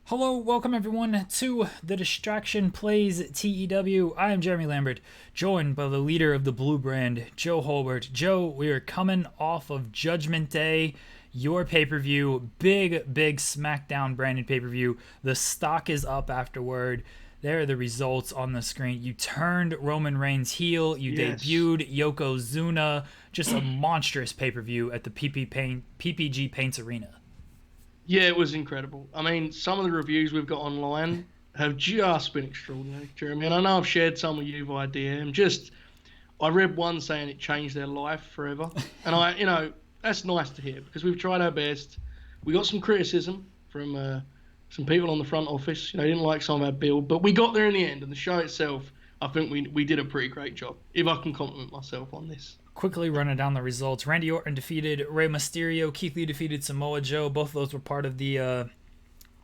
Hello, welcome everyone to the Distraction TEW. I am Jeremy Lambert, joined by the leader of the Blue Brand, Joe Hulbert. Joe, we are coming off of Judgment Day, your pay-per-view, big SmackDown branded pay-per-view. The stock is up afterward. There are the results on the screen. You turned Roman Reigns heel. You debuted Yokozuna. Just a monstrous pay-per-view at the PPG Paints Arena. Yeah, it was incredible. I mean, some of the reviews we've got online have just been extraordinary, Jeremy. And I know I've shared some with you via DM. I read one saying it changed their life forever. And that's nice to hear because we've tried our best. We got some criticism from some people on the front office. Didn't like some of our build, but we got there in the end. And the show itself, I think we did a pretty great job, if I can compliment myself on this. Quickly running down the results. Randy Orton defeated Rey Mysterio. Keith Lee defeated Samoa Joe. Both of those were part of the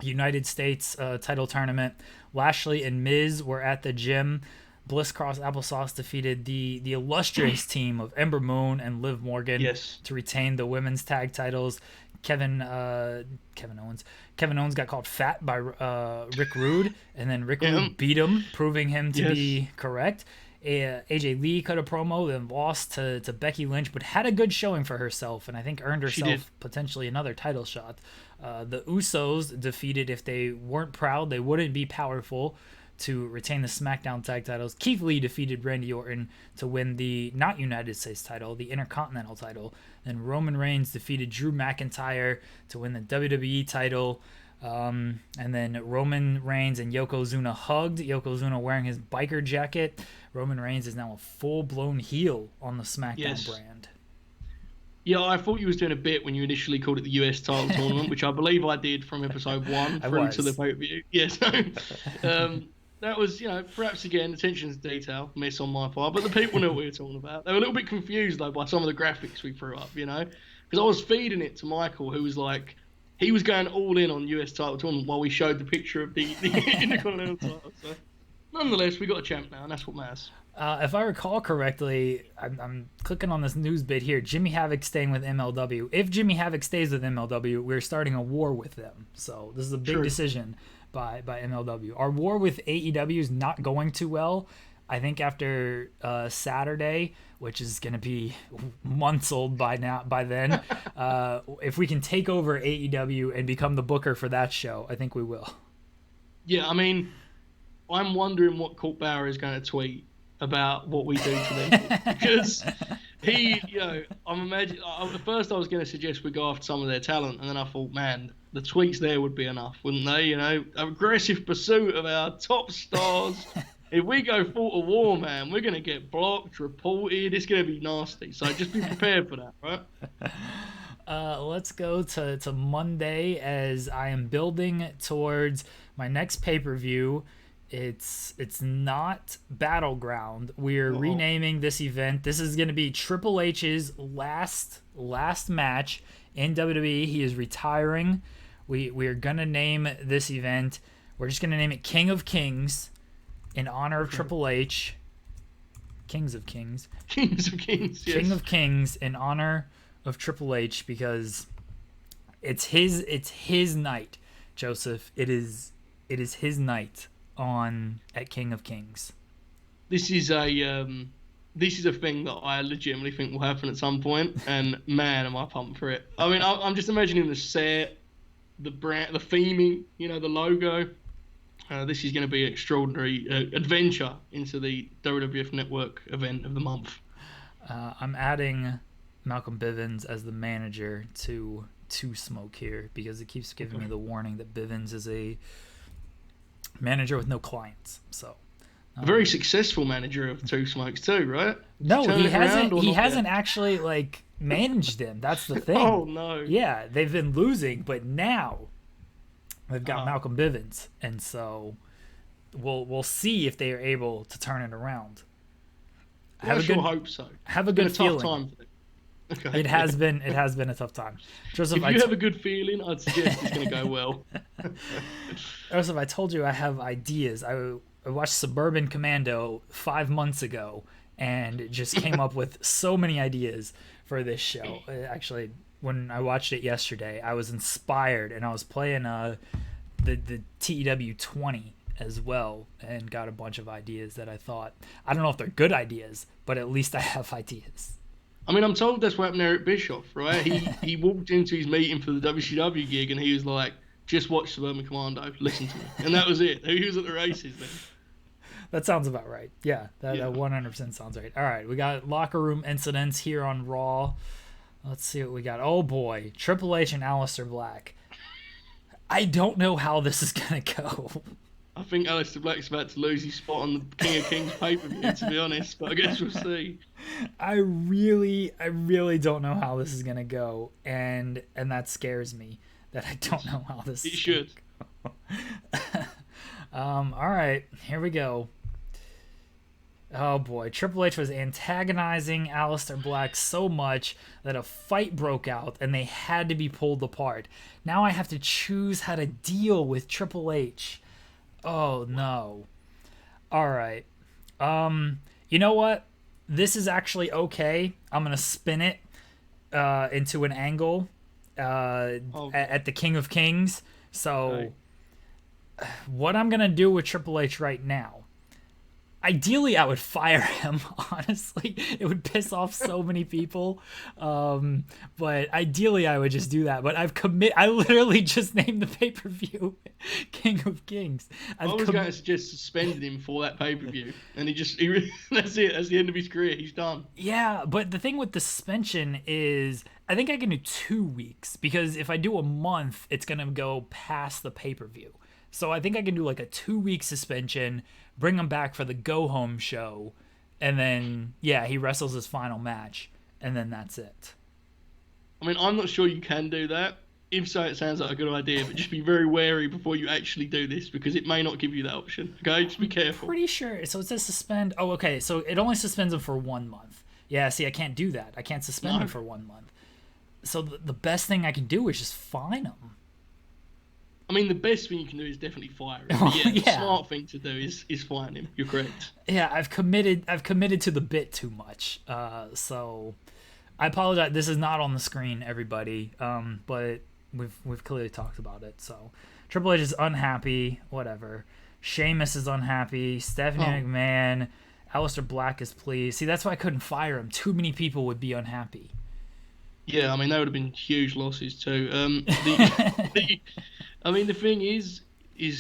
United States title tournament. Lashley and Miz were at the gym. Bliss Cross Applesauce defeated the illustrious team of Ember Moon and Liv Morgan to retain the women's tag titles. Kevin Owens got called fat by Rick Rude, and then Rick Rude beat him, proving him to be correct. AJ Lee cut a promo, then lost to Becky Lynch, but had a good showing for herself, and I think earned herself potentially another title shot. The Usos defeated, if they weren't proud, they wouldn't be powerful, to retain the SmackDown tag titles. Keith Lee defeated Randy Orton to win the not United States title, the Intercontinental title. And Roman Reigns defeated Drew McIntyre to win the WWE title. And then Roman Reigns and Yokozuna hugged. Yokozuna wearing his biker jacket. Roman Reigns is now a full-blown heel on the SmackDown brand. Yeah, I thought you was doing a bit when you initially called it the US title tournament, which I believe I did from episode 1 through to the pay-per-view. Yeah, so that was, perhaps again, attention to detail, miss on my part, but the people knew what we were talking about. They were a little bit confused, though, by some of the graphics we threw up, because I was feeding it to Michael, who was like, he was going all in on US title tournament while we showed the picture of the Intercontinental title. So, nonetheless, we got a champ now, and that's what matters. If I recall correctly, I'm clicking on this news bit here. Jimmy Havoc staying with MLW. If Jimmy Havoc stays with MLW, we're starting a war with them. So this is a big decision by MLW. Our war with AEW is not going too well. I think after Saturday, which is going to be months old by then, if we can take over AEW and become the booker for that show, I think we will. Yeah, I mean, I'm wondering what Colt Bauer is going to tweet about what we do to them. Because I'm imagining, at first I was going to suggest we go after some of their talent, and then I thought, man, the tweets there would be enough, wouldn't they? Aggressive pursuit of our top stars. If we go full to war, man, we're going to get blocked, reported. It's going to be nasty. So just be prepared for that, right? Let's go to Monday as I am building towards my next pay-per-view. It's not Battleground. We're renaming this event. This is going to be Triple H's last match in WWE. He is retiring. We are going to name this event. We're just going to name it King of Kings in honor of Triple H. Kings of Kings. Kings of Kings, yes. King of Kings in honor of Triple H, because it's his night, Joseph. It is his night at King of Kings. This is a thing that I legitimately think will happen at some point, and man, am I pumped for it. I mean, I'm just imagining the set, the brand, the theming, the logo. This is going to be an extraordinary adventure into the WWF Network event of the month. I'm adding Malcolm Bivens as the manager to Smoke here, because it keeps giving me the warning that Bivens is a manager with no clients. So a very successful manager of Two Smokes too, right? No, he hasn't actually managed them. That's the thing. Oh no. Yeah, they've been losing, but now they've got Malcolm Bivens, and so we'll see if they are able to turn it around. I hope so. Have a good feeling. Tough time. Okay. It has been a tough time. Joseph, if you have a good feeling, I'd suggest it's going to go well. Joseph, I told you I have ideas. I watched Suburban Commando 5 months ago and just came up with so many ideas for this show. Actually, when I watched it yesterday, I was inspired, and I was playing the the TEW 20 as well, and got a bunch of ideas that I don't know if they're good ideas, but at least I have ideas. I mean, I'm told that's what happened to Eric Bischoff, right? He walked into his meeting for the WCW gig and he was like, just watch Suburban Commando, listen to me. And that was it. He was at the races then. That sounds about right. Yeah, that 100% sounds right. All right, we got locker room incidents here on Raw. Let's see what we got. Oh boy, Triple H and Aleister Black. I don't know how this is going to go. I think Aleister Black's about to lose his spot on the King of Kings pay-per-view, to be honest, but I guess we'll see. I really don't know how this is going to go, and that scares me, that I don't know how this is going to go. All right, here we go. Oh boy, Triple H was antagonizing Aleister Black so much that a fight broke out and they had to be pulled apart. Now I have to choose how to deal with Triple H. Oh no. All right. You know what? This is actually okay. I'm going to spin it into an angle at the King of Kings. So what I'm going to do with Triple H right now, ideally, I would fire him, honestly. It would piss off so many people. But ideally, I would just do that. But I literally just named the pay-per-view King of Kings. I was going to suggest suspending him for that pay-per-view. And that's it. That's the end of his career. He's done. Yeah, but the thing with the suspension is, I think I can do 2 weeks. Because if I do a month, it's going to go past the pay-per-view. So I think I can do like a 2-week suspension, bring him back for the go-home show, and then, he wrestles his final match, and then that's it. I mean, I'm not sure you can do that. If so, it sounds like a good idea, but just be very wary before you actually do this, because it may not give you that option. Okay, just be careful. Pretty sure. So it says suspend. Oh, okay, so it only suspends him for 1 month. Yeah, see, I can't do that. I can't suspend him for 1 month. So the best thing I can do is just fine him. I mean, the best thing you can do is definitely fire him. The smart thing to do is fire him. You're correct. Yeah, I've committed to the bit too much. So I apologize. This is not on the screen, everybody. But we've clearly talked about it. So Triple H is unhappy. Whatever. Sheamus is unhappy. Stephanie McMahon. Aleister Black is pleased. See, that's why I couldn't fire him. Too many people would be unhappy. Yeah, I mean, that would have been huge losses too. I mean, the thing is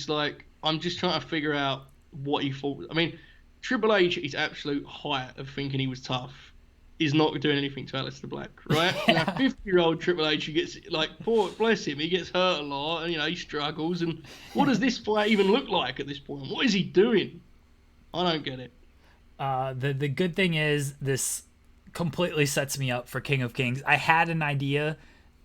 like, I'm just trying to figure out what he thought. I mean, Triple H, his absolute height of thinking he was tough, is not doing anything to Aleister Black, right? 50-year-old Triple H, he gets, like, poor, bless him, he gets hurt a lot, and, he struggles. And what does this fight even look like at this point? What is he doing? I don't get it. The good thing is, this completely sets me up for King of Kings. I had an idea.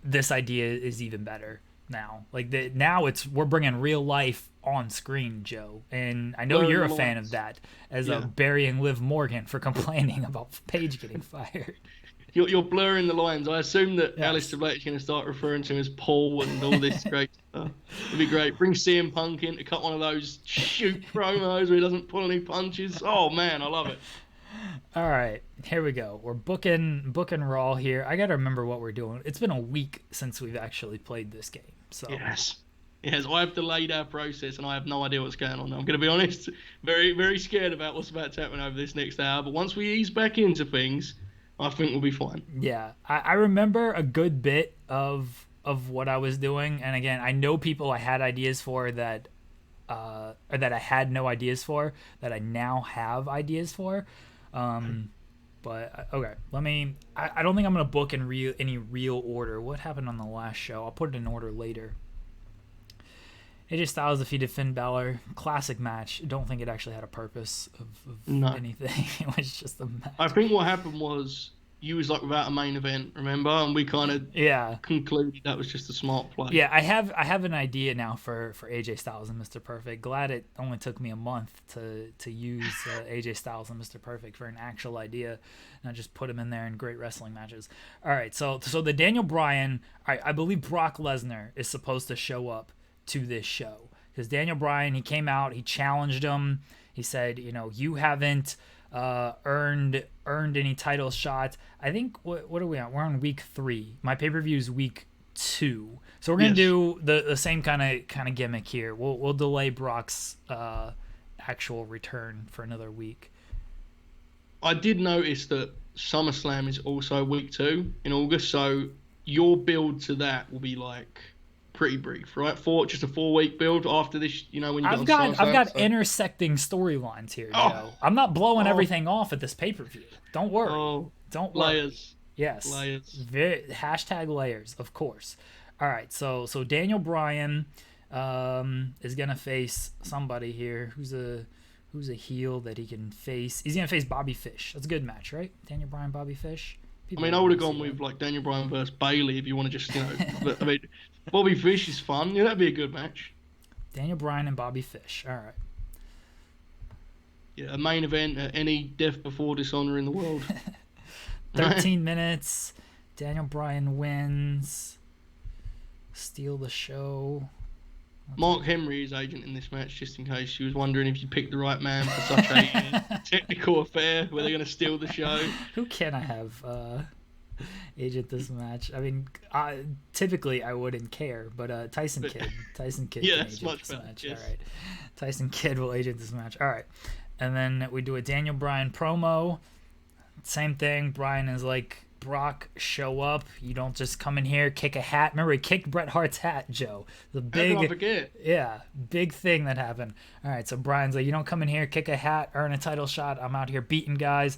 This idea is even better now. Now we're bringing real life on screen, Joe, and I know you're a fan of that, as a burying Liv Morgan for complaining about Paige getting fired. You're blurring the lines. I assume that Aleister Black is going to start referring to him as Paul and all this great stuff. It'd be great. Bring CM Punk in to cut one of those shoot promos where he doesn't pull any punches. Oh man, I love it. All right, here we go. We're booking Raw here. I got to remember what we're doing. It's been a week since we've actually played this game. So Yes, I have delayed our process, and I have no idea what's going on. I'm going to be honest, very, very scared about what's about to happen over this next hour. But once we ease back into things, I think we'll be fine. Yeah, I remember a good bit of what I was doing, and again, I know people I had ideas for that, or that I had no ideas for, that I now have ideas for. But okay, I don't think I'm gonna book in any real order. What happened on the last show? I'll put it in order later. AJ Styles defeated Finn Balor. Classic match. Don't think it actually had a purpose of anything. It was just a match. I think what happened was you was like without a main event, remember? And we kind of concluded that was just a smart play. Yeah, I have an idea now for AJ Styles and Mr. Perfect. Glad it only took me a month to use AJ Styles and Mr. Perfect for an actual idea, and I just put him in there in great wrestling matches. All right, so the Daniel Bryan, I believe Brock Lesnar is supposed to show up to this show, because Daniel Bryan, he came out, he challenged him. He said, you haven't earned any title shots. I think what are we on? We're on week 3. My pay-per-view is week 2. So we're gonna do the same kind of gimmick here. We'll delay Brock's actual return for another week. I did notice that SummerSlam is also week 2 in August, so your build to that will be like pretty brief, right? Just a 4-week build after this, when you I've got intersecting storylines here, Joe. I'm not blowing everything off at this pay-per-view. Don't worry. Don't worry. Layers. Yes. Layers. Hashtag layers, of course. All right, so Daniel Bryan is gonna face somebody here who's a heel that he can face. He's gonna face Bobby Fish. That's a good match, right? Daniel Bryan, Bobby Fish. I would have gone with like Daniel Bryan versus Bayley if you want to just, but, Bobby Fish is fun. Yeah, that'd be a good match. Daniel Bryan and Bobby Fish. All right. Yeah, a main event at any Death Before Dishonor in the world. 13 minutes. Daniel Bryan wins. Steal the show. Mark Henry is agent in this match, just in case you was wondering if you picked the right man for such a technical affair where they're going to steal the show. Who can I have agent this match? I mean, typically I wouldn't care, but Tyson Kidd. Yeah, can that's agent much this better. match. Yes. All right, Tyson Kidd will agent this match. All right, and then we do a Daniel Bryan promo. Same thing. Bryan is like, Brock, show up. You don't just come in here, kick a hat. Remember, he kicked Bret Hart's hat, Joe. The big, how can I forget? Yeah, big thing that happened. All right, so Bryan's like, you don't come in here, kick a hat, earn a title shot. I'm out here beating guys.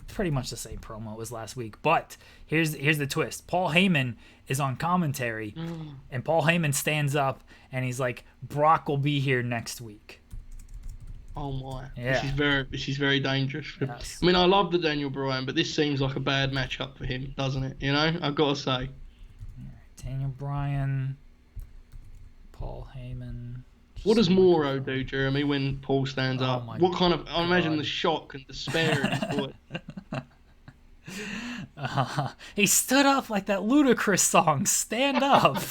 Pretty much the same promo as last week. But here's the twist. Paul Heyman is on commentary, and Paul Heyman stands up and he's like, Brock will be here next week. Oh my! Yeah. This is very dangerous. Yes. I mean, I love the Daniel Bryan, but this seems like a bad matchup for him, doesn't it? I've got to say. All right, Daniel Bryan, Paul Heyman. What does Mauro do, Jeremy, when Paul stands up? What kind of? I imagine the shock and despair in his voice. He stood up like that ludicrous song, "Stand Up."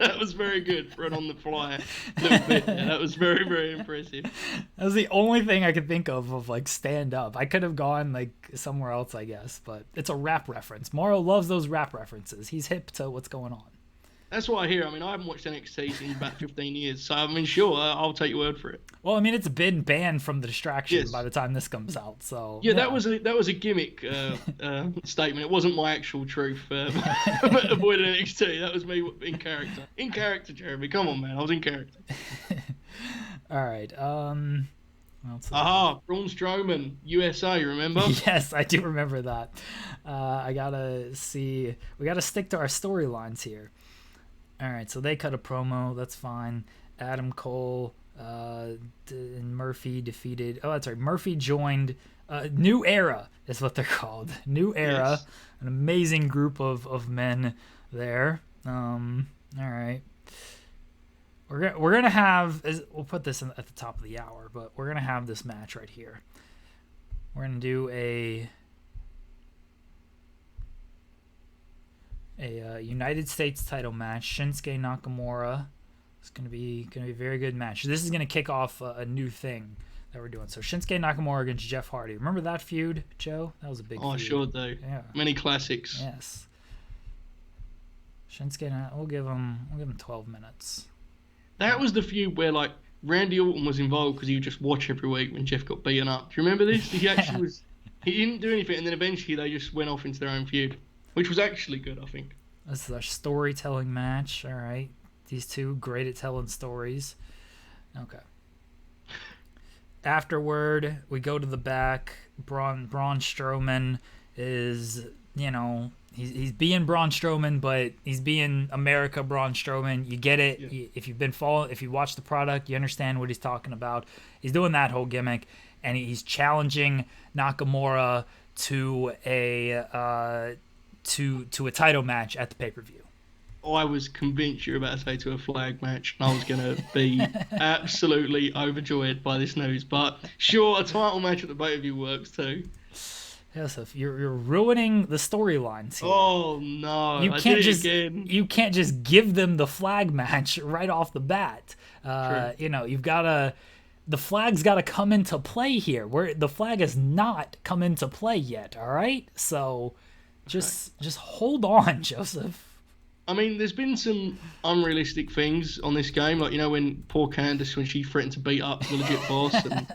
That was very good for an on-the-fly little bit. Yeah, that was very, very impressive. That was the only thing I could think of like stand up. I could have gone like somewhere else, I guess, but it's a rap reference. Mauro loves those rap references. He's hip to what's going on. That's what I hear. I mean, I haven't watched NXT in about 15 years, so I mean, sure, I'll take your word for it. Well, I mean, it's been banned from the Distraction by the time this comes out, so yeah. That was a gimmick statement. It wasn't my actual truth. Avoiding NXT. That was me in character. In character, Jeremy. Come on, man. I was in character. All right. Braun Strowman, USA. Remember? Yes, I do remember that. I gotta see. We gotta stick to our storylines here. All right, so they cut a promo. That's fine. Adam Cole and Murphy defeated. Oh, that's right. Murphy joined. New Era is what they're called. New Era, yes. An amazing group of men there. All right. We're gonna have. We'll put this at the top of the hour, but we're gonna have this match right here. We're gonna do a United States title match. Shinsuke Nakamura. It's gonna be a very good match. This is gonna kick off a new thing that we're doing. So Shinsuke Nakamura against Jeff Hardy. Remember that feud, Joe? That was a big feud. I sure do. Yeah. Many classics. Yes. Shinsuke, we'll give him 12 minutes. That was the feud where like Randy Orton was involved because he would just watch every week when Jeff got beaten up. Do you remember this? He actually was. He didn't do anything, and then eventually they just went off into their own feud, which was actually good, I think. This is our storytelling match. All right. These two great at telling stories. Okay. Afterward, we go to the back. Braun Strowman is, he's being Braun Strowman, but he's being America Braun Strowman. You get it. Yeah. If you watch the product, you understand what he's talking about. He's doing that whole gimmick, and he's challenging Nakamura to a title match at the pay-per-view. I was convinced you were about to say to a flag match, and I was going to be absolutely overjoyed by this news. But sure, a title match at the pay-per-view works too. Yeah, so you're ruining the storylines here. Oh no! You can't just give them the flag match right off the bat. You've got the flag's got to come into play here. Where the flag has not come into play yet. All right, so. Just hold on, Joseph. I mean, there's been some unrealistic things on this game, like, you know, when poor Candice, when she threatened to beat up the legit boss, and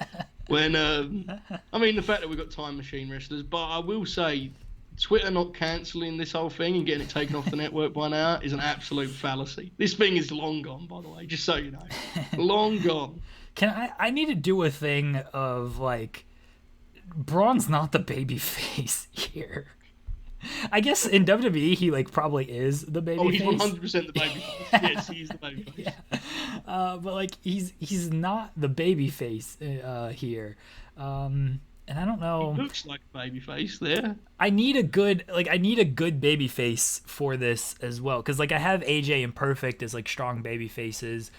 when, I mean, the fact that we've got time machine wrestlers, but I will say, Twitter not cancelling this whole thing and getting it taken off the network by now is an absolute fallacy. This thing is long gone, by the way, just so you know. Long gone. I need to do a thing of, like, Braun's not the baby face here. I guess in WWE he like probably is the baby face. Oh, he's 100% the baby face. Yes, he's the baby face. Yeah. But like he's not the baby face here. And I don't know. He looks like a baby face there. I need a good baby face for this as well, because like I have AJ and Perfect as like strong baby faces.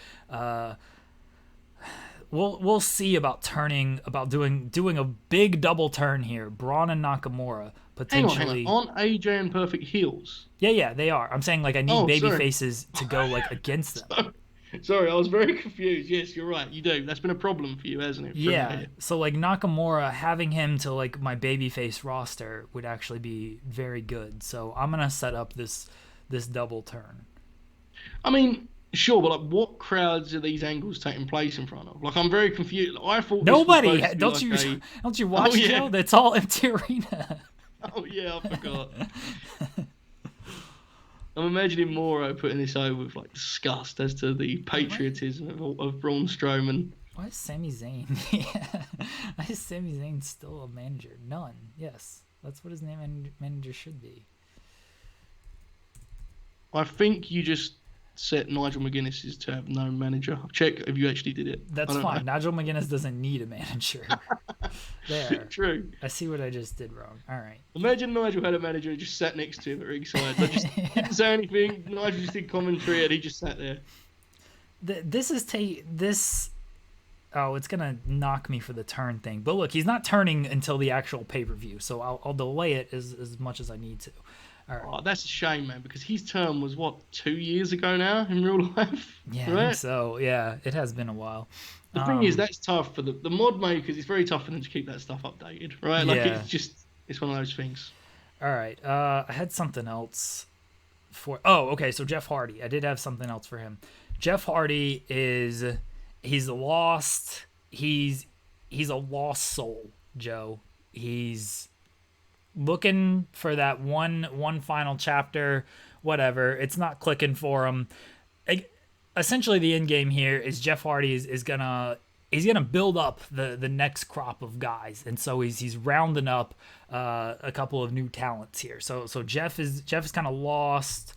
We'll see about doing a big double turn here. Braun and Nakamura potentially. Hang on. Aren't AJ and Perfect heels? Yeah, they are. I'm saying like I need baby faces to go like against them. Sorry, I was very confused. Yes, you're right. You do. That's been a problem for you, hasn't it? Yeah. So like Nakamura, having him to like my babyface roster would actually be very good. So I'm gonna set up this double turn. I mean, sure, but like, what crowds are these angles taking place in front of? Like, I'm very confused. I thought nobody. Don't you watch the show? That's all empty arena. Oh yeah, I forgot. I'm imagining Moro putting this over with like disgust as to the patriotism of Braun Strowman. Why is Sami Zayn? Why is Sami Zayn still a manager? None. Yes, that's what his name manager should be. I think you just set Nigel McGuinness to have no manager. Check if you actually did it. That's fine. Nigel McGuinness doesn't need a manager. There. True. I see what I just did wrong. All right. Imagine Nigel had a manager and just sat next to him at ringside. I just didn't say anything. Nigel just did commentary and he just sat there. Oh, it's gonna knock me for the turn thing. But look, he's not turning until the actual pay-per-view, so I'll delay it as much as I need to. All right. Oh, that's a shame, man, because his term was, 2 years ago now in real life? Yeah, right? I think so. Yeah, it has been a while. The thing is, that's tough for the mod makers. It's very tough for them to keep that stuff updated, right? Like, it's one of those things. All right. I had something else for... Oh, okay, so Jeff Hardy. I did have something else for him. Jeff Hardy he's lost. He's a lost soul, Joe. He's looking for that one final chapter, whatever. It's not clicking for him. Essentially, the end game here is Jeff Hardy is gonna build up the next crop of guys, and so he's rounding up a couple of new talents here. So Jeff is kind of lost.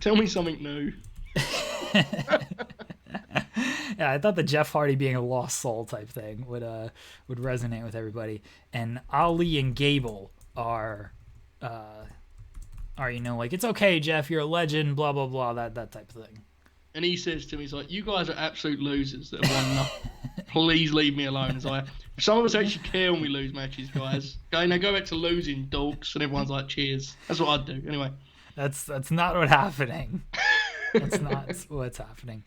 Tell me something new. Yeah, I thought the Jeff Hardy being a lost soul type thing would resonate with everybody. And Ali and Gable are like, it's okay, Jeff, you're a legend, blah blah blah, that type of thing. And he says to me, he's like, you guys are absolute losers that have won nothing. Please leave me alone. It's like, some of us actually care when we lose matches, guys. Okay, now go back to losing, dorks. And everyone's like, cheers. That's what I'd do. Anyway. That's not what's happening. That's not what's happening.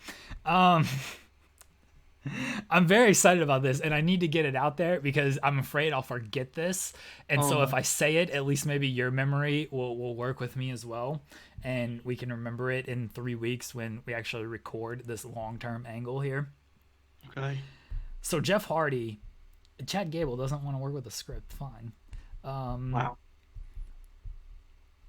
I'm very excited about this, and I need to get it out there because I'm afraid I'll forget this. And so if I say it, at least maybe your memory will work with me as well, and we can remember it in 3 weeks when we actually record this long-term angle here. Okay. So Jeff Hardy, Chad Gable doesn't want to work with a script. Fine. Wow.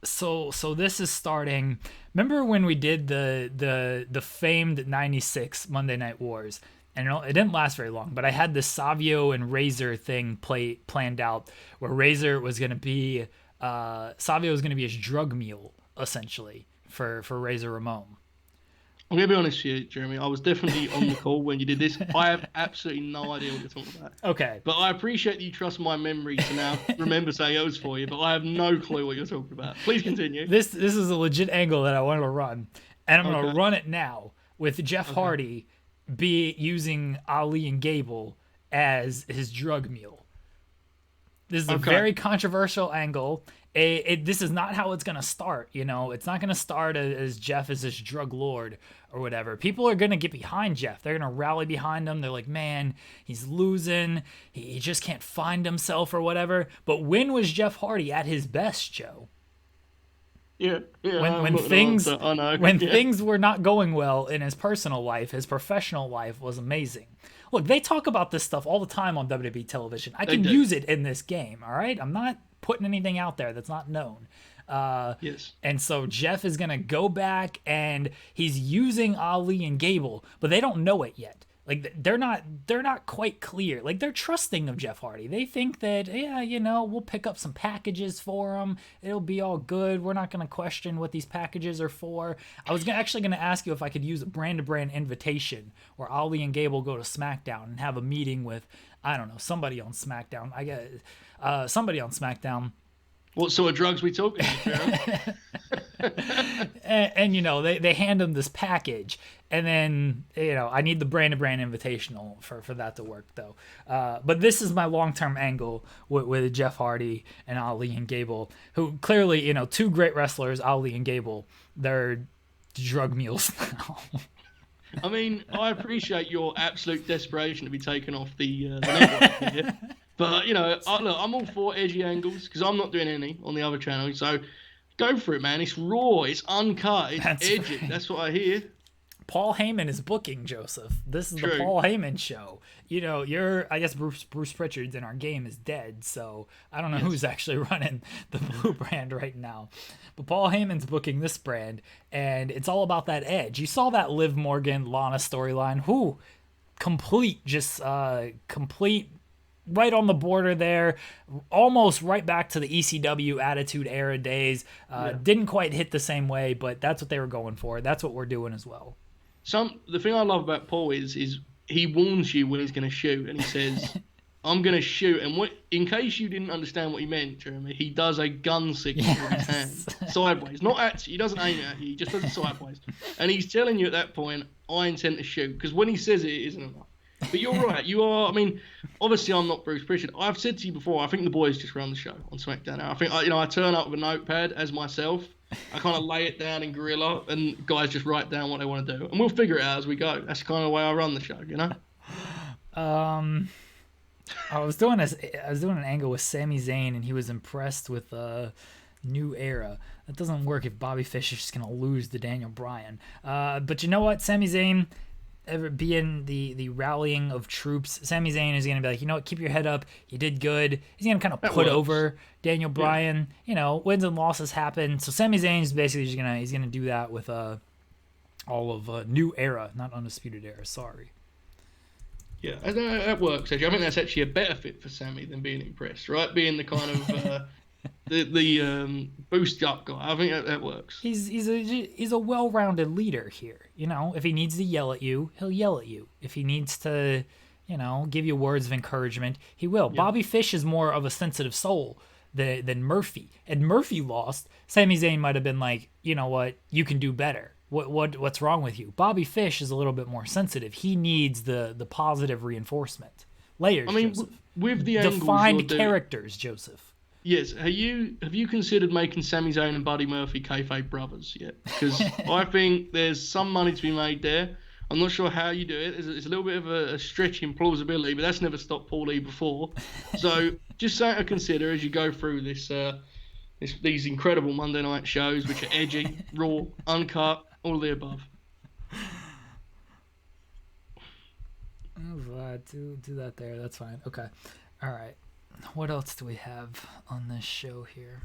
So this is starting. Remember when we did the famed 96 Monday Night Wars? And it didn't last very long, but I had the Savio and Razor thing planned out, where Razor was going to be Savio was going to be his drug mule essentially for Razor Ramon. I'm going to be honest with you, Jeremy. I was definitely on the call when you did this. I have absolutely no idea what you're talking about. Okay. But I appreciate that you trust my memory to now remember Sayos for you, but I have no clue what you're talking about. Please continue. This is a legit angle that I wanted to run, and I'm going to run it now with Jeff Hardy using Ali and Gable as his drug mule. This is a very controversial angle, this is not how it's going to start. It's not going to start as Jeff is this drug lord or whatever. People are going to get behind Jeff. They're going to rally behind him. They're like, man, he's losing. He just can't find himself or whatever. But when was Jeff Hardy at his best, Joe? Yeah. When things were not going well in his personal life, his professional life was amazing. Look, they talk about this stuff all the time on WWE television. I can use it in this game, all right? I'm not putting anything out there that's not known. Yes. And so Jeff is going to go back and he's using Ali and Gable, but they don't know it yet. Like, they're not quite clear. Like, they're trusting of Jeff Hardy. They think that, we'll pick up some packages for him. It'll be all good. We're not going to question what these packages are for. I was actually going to ask you if I could use a brand-to-brand invitation where Ali and Gable go to SmackDown and have a meeting with, I don't know, somebody on SmackDown. I guess somebody on SmackDown. What sort of drugs we talking about? and they hand him this package, and then I need the brand-to-brand invitational for that to work though. But this is my long-term angle with Jeff Hardy and Ali and Gable, who clearly two great wrestlers, Ali and Gable. They're drug mules now. I mean, I appreciate your absolute desperation to be taken off the network here. But, look, I'm all for edgy angles because I'm not doing any on the other channel. So go for it, man. It's raw. It's uncut. It's edgy. Right. That's what I hear. Paul Heyman is booking, Joseph. This is True. The Paul Heyman show. I guess Bruce Pritchard's in our game is dead, so I don't know who's actually running the Blue brand right now. But Paul Heyman's booking this brand, and it's all about that edge. You saw that Liv Morgan, Lana storyline. Complete right on the border there, almost right back to the ECW Attitude Era days. Didn't quite hit the same way, but that's what they were going for. That's what we're doing as well. The thing I love about Paul is he warns you when he's going to shoot, and he says, I'm going to shoot. And in case you didn't understand what he meant, Jeremy, he does a gun signal with his hand, sideways. Not at you. He doesn't aim at you. He just does it sideways. And he's telling you at that point, I intend to shoot. Because when he says it, it isn't enough. But you're right. You are. I mean, obviously, I'm not Bruce Pritchard. I've said to you before. I think the boys just run the show on SmackDown. I think I turn up with a notepad as myself. I kind of lay it down in guerrilla, and guys just write down what they want to do, and we'll figure it out as we go. That's kind of the way I run the show, I was doing an angle with Sami Zayn, and he was impressed with New Era. That doesn't work if Bobby Fish is just gonna lose to Daniel Bryan. But you know what, Sami Zayn. Ever being the rallying of troops, Sami Zayn is going to be like, you know what, keep your head up. You did good. He's going to kind of put over Daniel Bryan. Yeah. Wins and losses happen. So Sami Zayn is basically just he's going to do that with all of New Era, not Undisputed Era. Sorry. Yeah, that works. Actually, I think that's actually a better fit for Sami than being impressed, right? Being the kind of the boost up guy. I think that works. He's a well-rounded leader here. If he needs to yell at you, he'll yell at you. If he needs to, give you words of encouragement, he will. Yeah. Bobby Fish is more of a sensitive soul than Murphy. And Murphy lost. Sami Zayn might have been like, you know what, you can do better. What's wrong with you? Bobby Fish is a little bit more sensitive. He needs the positive reinforcement. Layers, Joseph. With the angles defined characters, Joseph. Yes. Have you considered making Sami Zayn and Buddy Murphy kayfabe brothers yet? Because I think there's some money to be made there. I'm not sure how you do it. It's a little bit of a stretch in plausibility, but that's never stopped Paul Lee before. So just something to consider as you go through these incredible Monday night shows, which are edgy, raw, uncut, all of the above. Do that there. That's fine. Okay. All right. What else do we have on this show here?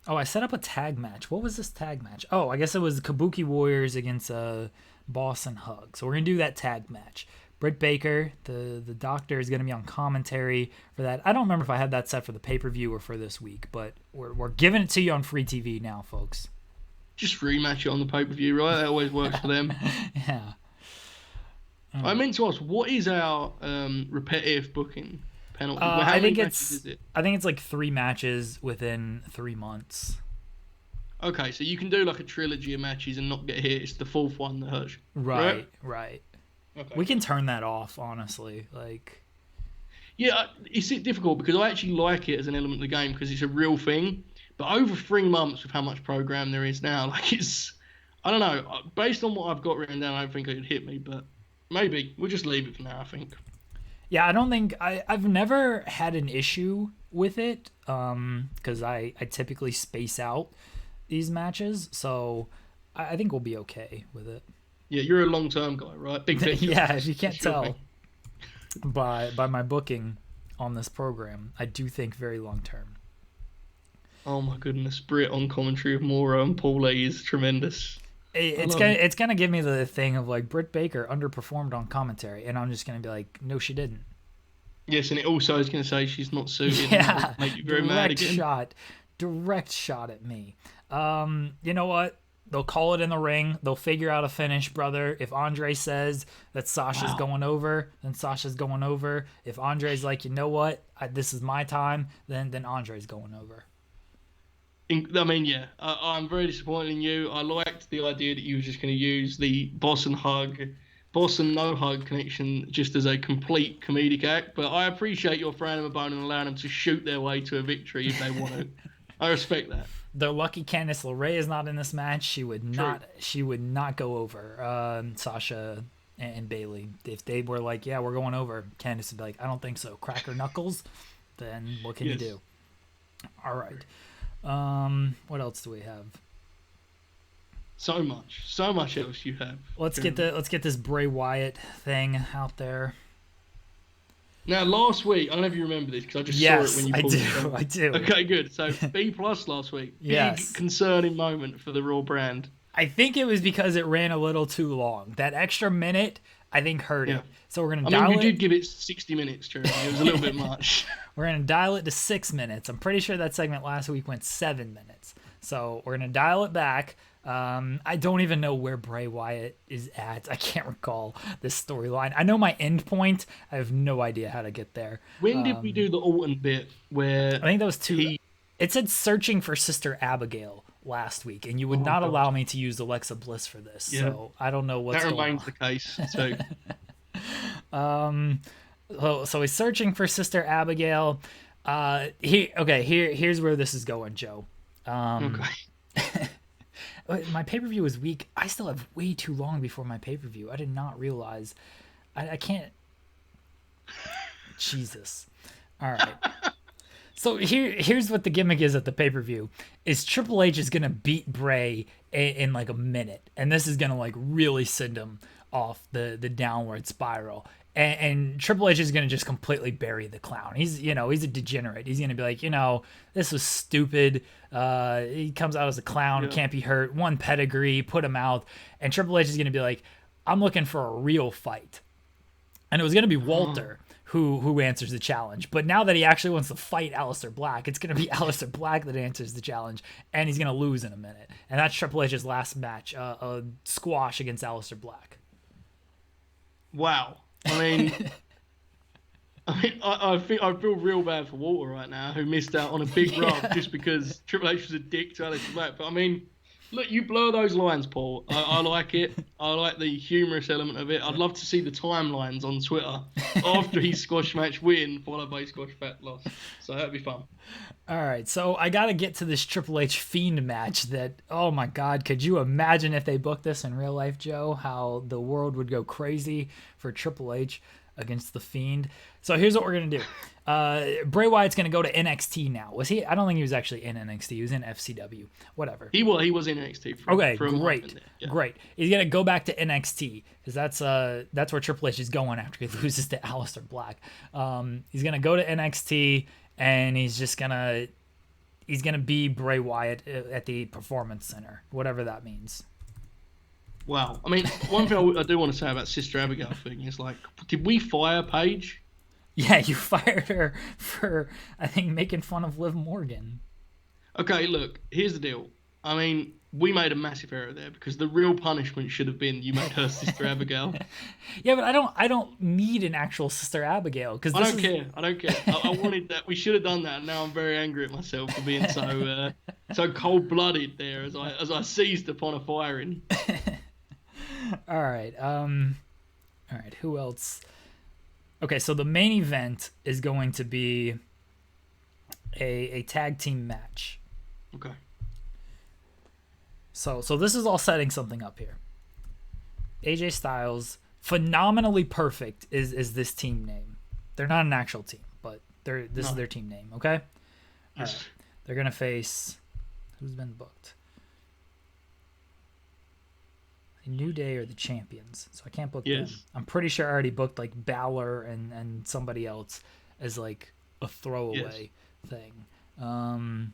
Oh, I set up a tag match. What was this tag match? Oh, I guess it was Kabuki Warriors against Boss and Hug. So we're going to do that tag match. Britt Baker, the doctor, is going to be on commentary for that. I don't remember if I had that set for the pay-per-view or for this week, but we're giving it to you on free TV now, folks. Just rematch it on the pay-per-view, right? That always works for them. Yeah. I meant to ask, what is our repetitive booking penalty? I think it's like 3 matches within 3 months. Okay, so you can do like a trilogy of matches and not get hit. It's the 4th one that hurts. Right. Okay. We can turn that off, honestly. Yeah, it's difficult because I actually like it as an element of the game because it's a real thing. But over 3 months with how much program there is now, like I don't know. Based on what I've got written down, I don't think it'd hit me, but maybe we'll just leave it for now, I think. Yeah, I don't think I've never had an issue with it because I typically space out these matches, so I think we'll be okay with it. Yeah, you're a long-term guy, right? Big picture. Yeah, if you can't tell by my booking on this program, I do think very long-term. Oh my goodness, Britt on commentary of Mauro and Paulie is tremendous. It's gonna give me the thing of like Britt Baker underperformed on commentary, and I'm just gonna be like, no, she didn't. Yes, and it also is gonna say she's not suited. Yeah, make you very mad again. Direct shot at me. You know what? They'll call it in the ring. They'll figure out a finish, brother. If Andre says that Sasha's going over, then Sasha's going over. If Andre's like, you know what, this is my time, then Andre's going over. I mean, yeah, I'm very disappointed in you. I liked the idea that you were just going to use the boss and no hug connection just as a complete comedic act. But I appreciate your throwing them a bone and allowing them to shoot their way to a victory if they want to. I respect that. They're lucky Candice LeRae is not in this match. She would not go over Sasha and Bayley. If they were like, yeah, we're going over, Candice would be like, I don't think so. Crack her knuckles. Then what can you do? All right. What else do we have? So much else you have. Let's get this Bray Wyatt thing out there. Now, last week, I don't know if you remember this because I just saw it when you pulled it. I do. Okay, good. So B+ last week. Big concerning moment for the Raw brand. I think it was because it ran a little too long. That extra minute, I think, hurt it. So we're gonna dial it. You did give it 60 minutes, Jeremy. It was a little bit much. We're gonna dial it to 6 minutes. I'm pretty sure that segment last week went 7 minutes. So we're gonna dial it back. I don't even know where Bray Wyatt is at. I can't recall this storyline. I know my end point. I have no idea how to get there. When did we do the Orton bit where... I think that was It said searching for Sister Abigail last week, and you would not allow me to use Alexa Bliss for this. Yeah. So I don't know what's going on. That remains the case, too. So he's searching for Sister Abigail. Here's where this is going, Joe. My pay-per-view was weak. I still have way too long before my pay-per-view. I did not realize. I can't. Jesus. All right. So here's what the gimmick is at the pay-per-view. Is Triple H is going to beat Bray in like a minute. And this is going to like really send him off the downward spiral. And Triple H is going to just completely bury the clown. He's a degenerate. He's going to be like, this was stupid. He comes out as a clown, can't be hurt. One pedigree, put him out. And Triple H is going to be like, I'm looking for a real fight. And it was going to be Walter who answers the challenge. But now that he actually wants to fight Aleister Black, it's going to be Aleister Black that answers the challenge. And he's going to lose in a minute. And that's Triple H's last match, a squash against Aleister Black. Wow. I feel real bad for Walter right now, who missed out on a big rub just because Triple H was a dick to Aleister Black. But look, you blur those lines, Paul. I like it. I like the humorous element of it. I'd love to see the timelines on Twitter after his squash match win, followed by his squash match loss. So that'd be fun. All right, so I got to get to this Triple H Fiend match that, oh my God, could you imagine if they booked this in real life, Joe, how the world would go crazy for Triple H against the Fiend. So here's what we're going to do. Bray Wyatt's going to go to NXT now. Was he? I don't think he was actually in NXT. He was in FCW. Whatever. He was in NXT. Great. He's going to go back to NXT because that's where Triple H is going after he loses to Aleister Black. He's going to go to NXT. And he's gonna be Bray Wyatt at the Performance Center, whatever that means. Wow. One thing I do want to say about Sister Abigail thing is, like, did we fire Paige? Yeah, you fired her for, I think, making fun of Liv Morgan. Okay, look, here's the deal. We made a massive error there because the real punishment should have been you made her Sister Abigail. Yeah, but I don't need an actual Sister Abigail because I don't care. I wanted that. We should have done that. And now I'm very angry at myself for being so cold-blooded there as I seized upon a firing. All right. Who else? Okay, so the main event is going to be a tag team match. Okay. So this is all setting something up here. AJ Styles, Phenomenally Perfect is this team name. They're not an actual team, but this is their team name, okay? Yes. All right. They're going to face... Who's been booked? The New Day are the champions, so I can't book them. I'm pretty sure I already booked like Balor and somebody else as like a throwaway thing. So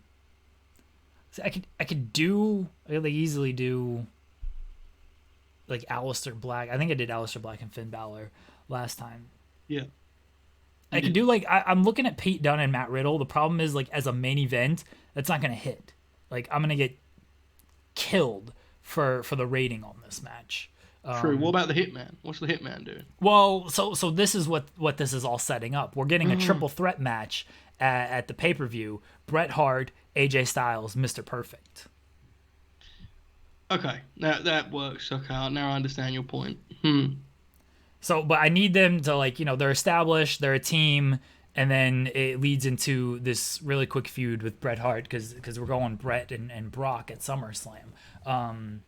I could easily do like Aleister Black. I think I did Aleister Black and Finn Balor last time. Yeah. I could do like I'm looking at Pete Dunne and Matt Riddle. The problem is like as a main event, that's not gonna hit. Like I'm gonna get killed for the rating on this match. True. What about the Hitman? What's the Hitman doing? Well, so this is what this is all setting up. We're getting a triple threat match at the pay-per-view. Bret Hart, AJ Styles, Mr. Perfect. Okay, that works. Okay, now I understand your point. So, but I need them to like, they're established, they're a team, and then it leads into this really quick feud with Bret Hart because we're going Bret and Brock at SummerSlam.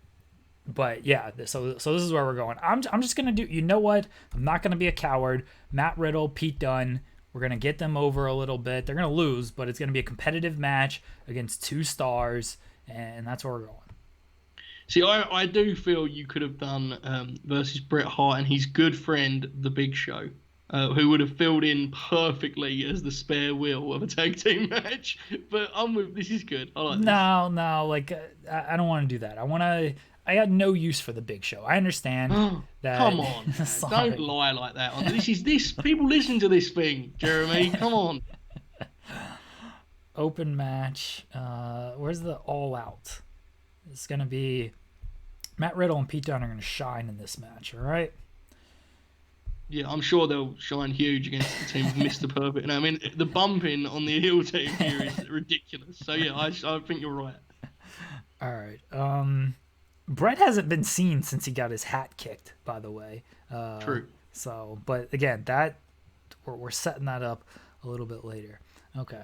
But yeah, so this is where we're going. I'm just gonna do. You know what? I'm not gonna be a coward. Matt Riddle, Pete Dunne. We're gonna get them over a little bit. They're gonna lose, but it's gonna be a competitive match against two stars, and that's where we're going. See, I do feel you could have done versus Bret Hart and his good friend, The Big Show, who would have filled in perfectly as the spare wheel of a tag team match. But this is good. I like this. No, like I don't want to do that. I got no use for The Big Show. I understand that. Come on, don't lie like that. This people listen to this thing, Jeremy. Come on. Open match. Where's the All Out? It's gonna be Matt Riddle and Pete Dunne are gonna shine in this match. All right. Yeah, I'm sure they'll shine huge against the team of Mr. Perfect. And I mean, the bumping on the heel team here is ridiculous. So yeah, I think you're right. All right. Bret hasn't been seen since he got his hat kicked, by the way. True. So, but again, that we're setting that up a little bit later. Okay.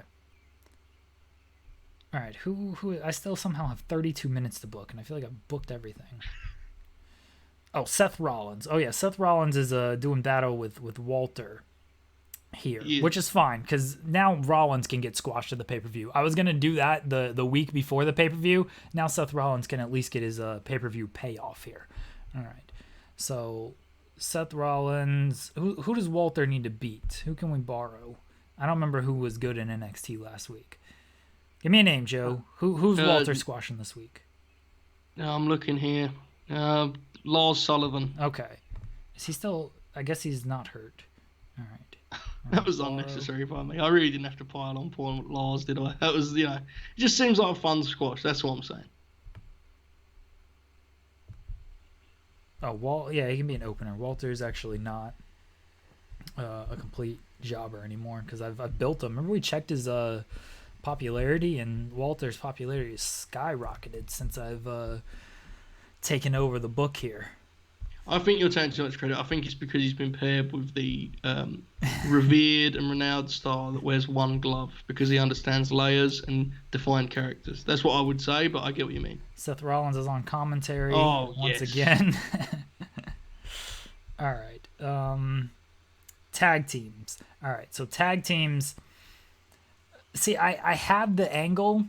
All right. Who? I still somehow have 32 minutes to book, and I feel like I've booked everything. Oh, Seth Rollins. Oh yeah, Seth Rollins is doing battle with Walter here, which is fine because now Rollins can get squashed at the pay-per-view. I was gonna do that the week before the pay-per-view. Now Seth Rollins can at least get his pay-per-view payoff here. All right, so Seth Rollins. Who does Walter need to beat? Who can we borrow? I don't remember who was good in NXT last week. Give me a name, Joe. Who's Walter squashing this week? I'm looking here. Lars Sullivan. Okay, is he still? I guess he's not hurt. All right. That was unnecessary by me. I really didn't have to pile on poor Lars, did I? That was, it just seems like a fun squash. That's what I'm saying. Oh, yeah, he can be an opener. Walter's actually not a complete jobber anymore because I've built him. Remember we checked his popularity, and Walter's popularity has skyrocketed since I've taken over the book here. I think you're taking too much credit. I think it's because he's been paired with the revered and renowned star that wears one glove because he understands layers and defined characters. That's what I would say, but I get what you mean. Seth Rollins is on commentary once again. All right. Tag teams. All right. So tag teams. See, I had the angle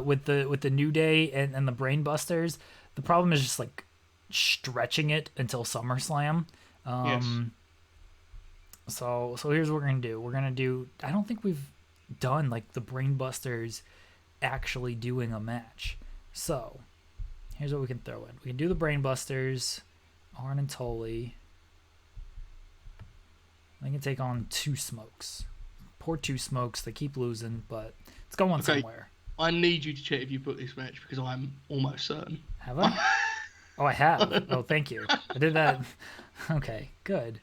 with the New Day and the Brain Busters. The problem is just like stretching it until SummerSlam. Yes. So here's what we're gonna do. We're gonna do. I don't think we've done like the Brainbusters actually doing a match. So here's what we can throw in. We can do the Brainbusters, Arn and Tully. They can take on Two Smokes. Poor Two Smokes. They keep losing, but it's going somewhere. I need you to check if you put this match because I'm almost certain. Have I? Oh, I have. Oh, thank you. I did that. Okay, good.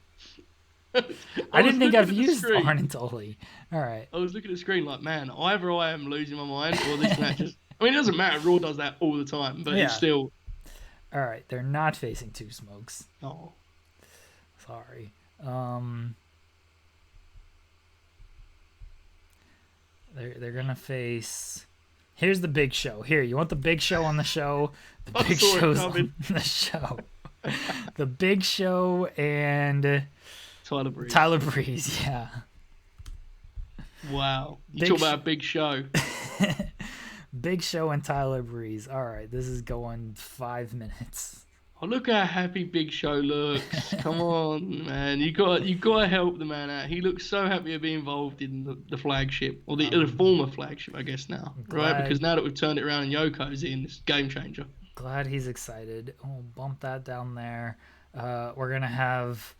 I didn't think I've used Arn and Tully. All right. I was looking at the screen like, man, either I am losing my mind or this match is... I mean, it doesn't matter. Raw does that all the time, but it's still... All right, they're not facing Two Smokes. Oh. Sorry. They're gonna face. Here's the Big Show. Here, you want the Big Show on the show? The Big Show's on the show. The Big Show and Tyler Breeze, yeah. Wow. You talk about a Big Show. Big Show and Tyler Breeze. All right, this is going 5 minutes. Oh, look how happy Big Show looks. Come on, man. You got to help the man out. He looks so happy to be involved in the flagship, or the former flagship, I guess now. Right? Because now that we've turned it around and Yoko's in, it's game changer. Glad he's excited. Oh, bump that down there. We're going to have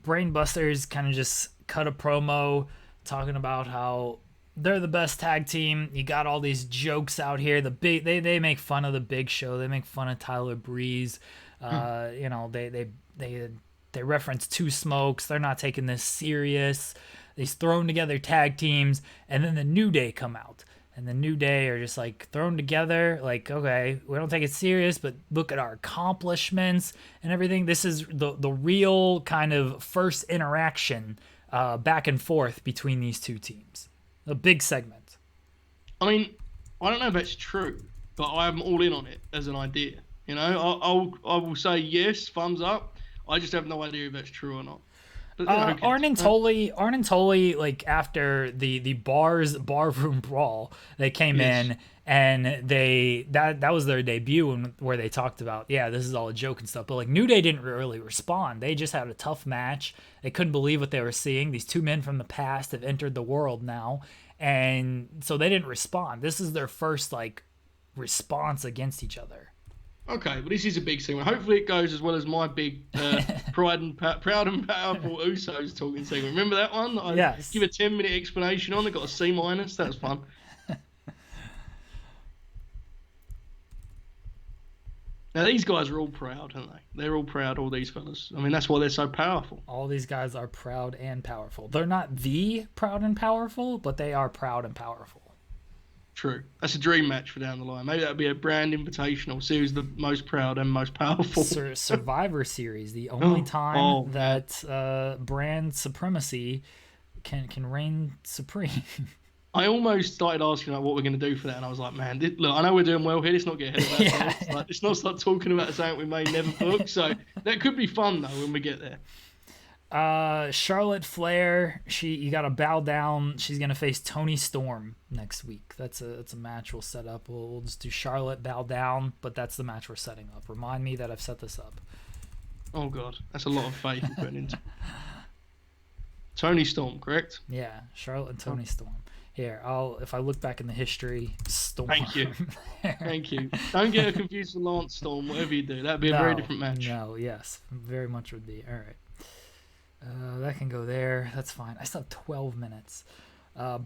Brainbusters kind of just cut a promo talking about how they're the best tag team. You got all these jokes out here. They make fun of the Big Show. They make fun of Tyler Breeze. You know, they reference Two Smokes. They're not taking this serious. These thrown together tag teams, and then the New Day come out. And the New Day are just like thrown together, like, okay, we don't take it serious, but look at our accomplishments and everything. This is the real kind of first interaction back and forth between these two teams. A big segment. I mean, I don't know if that's true, but I'm all in on it as an idea. You know, I will say yes, thumbs up. I just have no idea if that's true or not. Arn and Tully, like after the barroom brawl, they came in and that was their debut, and where they talked about, yeah, this is all a joke and stuff. But like New Day didn't really respond. They just had a tough match. They couldn't believe what they were seeing. These two men from the past have entered the world now, and so they didn't respond. This is their first like response against each other. Okay, well, this is a big segment. Hopefully it goes as well as my big proud and powerful Usos talking segment. Remember that one? Yes. Give a 10-minute explanation on it. Got a C-. That was fun. Now, these guys are all proud, aren't they? They're all proud, all these fellas. I mean, that's why they're so powerful. All these guys are proud and powerful. They're not the proud and powerful, but they are proud and powerful. True. That's a dream match for down the line. Maybe that would be a brand invitational series, the most proud and most powerful. Survivor Series, the only time that brand supremacy can reign supreme. I almost started asking like what we're going to do for that, and I was like, man, look, I know we're doing well here. Let's not get ahead of ourselves. Yeah. Let's not start talking about something we may never book. So that could be fun, though, when we get there. Charlotte Flair, you got to bow down. She's gonna face Toni Storm next week. That's a match we'll set up. We'll just do Charlotte bow down, but that's the match we're setting up. Remind me that I've set this up. Oh God, that's a lot of faith you're putting into. Toni Storm, correct? Yeah, Charlotte and Toni Storm. Here, if I look back in the history, Storm. Thank you. Thank you. Don't get her confused with Lance Storm. Whatever you do, that'd be a very different match. No, yes, very much would be. All right. That can go there. That's fine. I still have 12 minutes.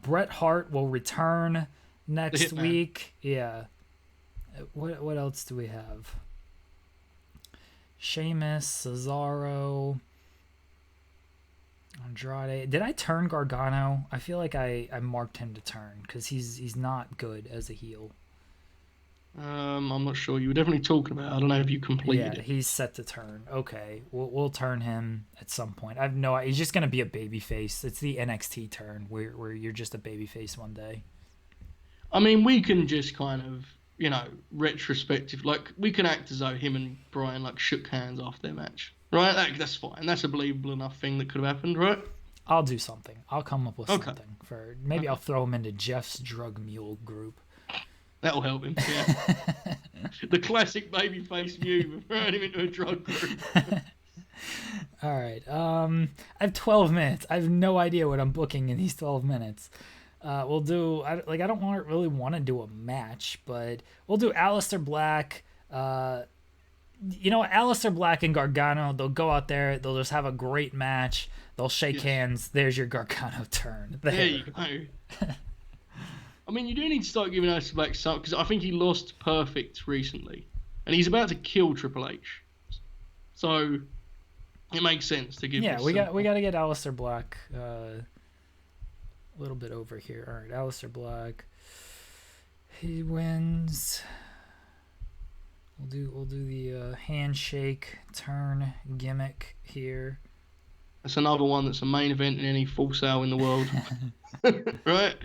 Bret Hart will return next week. Yeah. What else do we have? Sheamus, Cesaro, Andrade. Did I turn Gargano? I feel like I marked him to turn because he's not good as a heel. I'm not sure. You were definitely talking about it. I don't know if you completed it. Yeah, he's set to turn. Okay, we'll turn him at some point. I have no idea. He's just going to be a babyface. It's the NXT turn where you're just a babyface one day. I mean, we can just kind of, you know, retrospective. Like, we can act as though him and Bryan, like, shook hands after their match. Right? That's fine. That's a believable enough thing that could have happened, right? I'll do something. I'll come up with something. Maybe I'll throw him into Jeff's drug mule group. That'll help him, yeah. The classic babyface move of throwing him into a drug group. All right. I have 12 minutes. I have no idea what I'm booking in these 12 minutes. We'll do... I don't really want to do a match, but we'll do Aleister Black. You know, Aleister Black and Gargano, they'll go out there. They'll just have a great match. They'll shake hands. There's your Gargano turn. There you go. I mean, you do need to start giving us back some, because I think he lost Perfect recently, and he's about to kill Triple H. So it makes sense to give. Yeah, we got to get Aleister Black a little bit over here. All right, Aleister Black. He wins. We'll do the handshake turn gimmick here. That's another one that's a main event in any Full Sail in the world, right?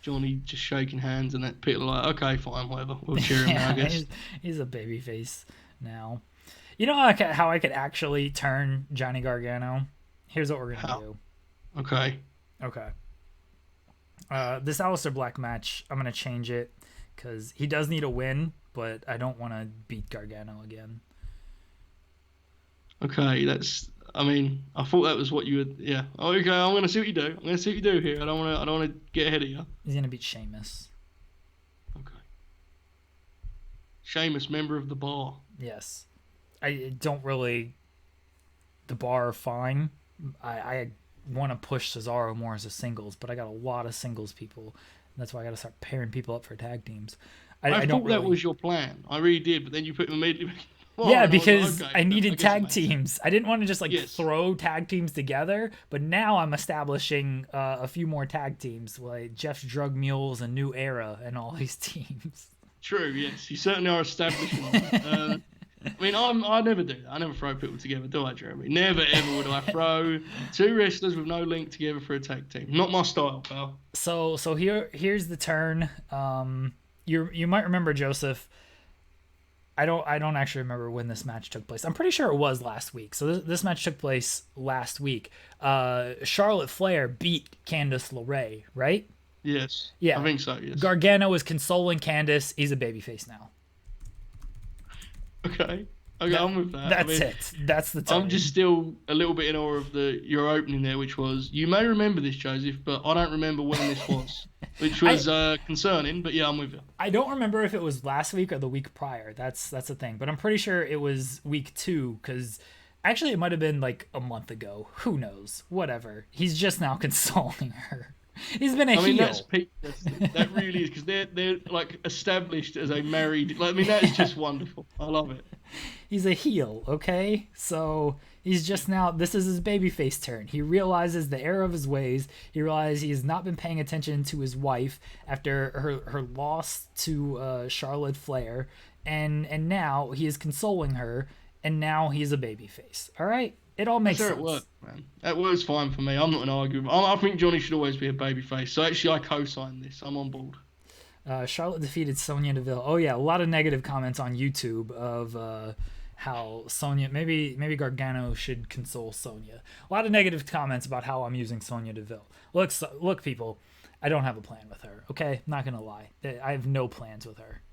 Johnny just shaking hands, and that people are like, okay, fine, whatever. We'll cheer him now, I guess. He's a babyface now. You know how I could actually turn Johnny Gargano? Here's what we're going to do. Okay. This Aleister Black match, I'm going to change it because he does need a win, but I don't want to beat Gargano again. Okay, I thought that was what you would. Yeah. Okay, I'm going to see what you do. Here. I don't want to get ahead of you. He's going to beat Sheamus. Okay. Sheamus, member of the Bar. Yes. I don't really. The Bar are fine. I want to push Cesaro more as a singles, but I got a lot of singles people. That's why I got to start pairing people up for tag teams. I thought that was your plan. I really did, but then you put them immediately. Yeah, because I needed tag teams. I didn't want to just throw tag teams together, but now I'm establishing a few more tag teams, like Jeff's Drug Mules and New Era and all these teams. True, yes. You certainly are establishing them. I never do that. I never throw people together, do I, Jeremy? Never, ever would I throw two wrestlers with no link together for a tag team. Not my style, pal. So here's the turn. You might remember, Joseph. I don't actually remember when this match took place. I'm pretty sure it was last week. So this match took place last week. Charlotte Flair beat Candice LeRae, right? Yes. Yeah. I think so, yes. Gargano is consoling Candice. He's a babyface now. Okay, I'm with that. That's it. That's the time. I'm just still a little bit in awe of your opening there, which was, you may remember this, Joseph, but I don't remember when this was, which was concerning, but yeah, I'm with you. I don't remember if it was last week or the week prior. That's the thing, but I'm pretty sure it was week 2, because actually it might have been like a month ago. Who knows? Whatever. He's just now consoling her. He's been a heel. That really is, because they're like established as a married. That is just wonderful. I love it. He's a heel, okay? So he's just now. This is his babyface turn. He realizes the error of his ways. He realizes he has not been paying attention to his wife after her loss to Charlotte Flair, and now he is consoling her, and now he's a babyface. All right. It all makes sense. It worked, man. That works fine for me. I'm not an argument. I think Johnny should always be a babyface. So actually, I co-sign this. I'm on board. Charlotte defeated Sonya Deville. Oh yeah, a lot of negative comments on YouTube of how Sonya, maybe Gargano should console Sonya. A lot of negative comments about how I'm using Sonya Deville. Look, people, I don't have a plan with her. Okay, not gonna lie. I have no plans with her.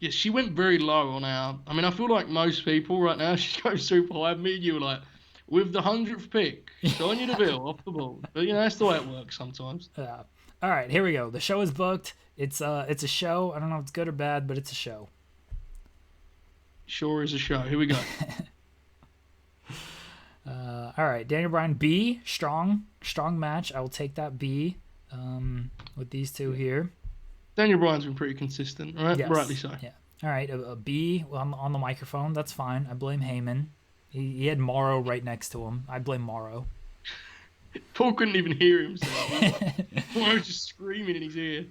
Yeah, she went very low on our. I feel like most people right now, she goes super high. Me and you were like, with the 100th pick, Sonya Deville off the board. But that's the way it works sometimes. Yeah. All right, here we go. The show is booked. It's a show. I don't know if it's good or bad, but it's a show. Sure is a show. Here we go. All right, Daniel Bryan B, strong match. I will take that B with these two here. Daniel Bryan's been pretty consistent, right? Yes. Rightly so. Yeah. All right, a B on the microphone. That's fine. I blame Heyman. He had Morrow right next to him. I blame Morrow. Paul couldn't even hear himself. Morrow was just screaming in his ear.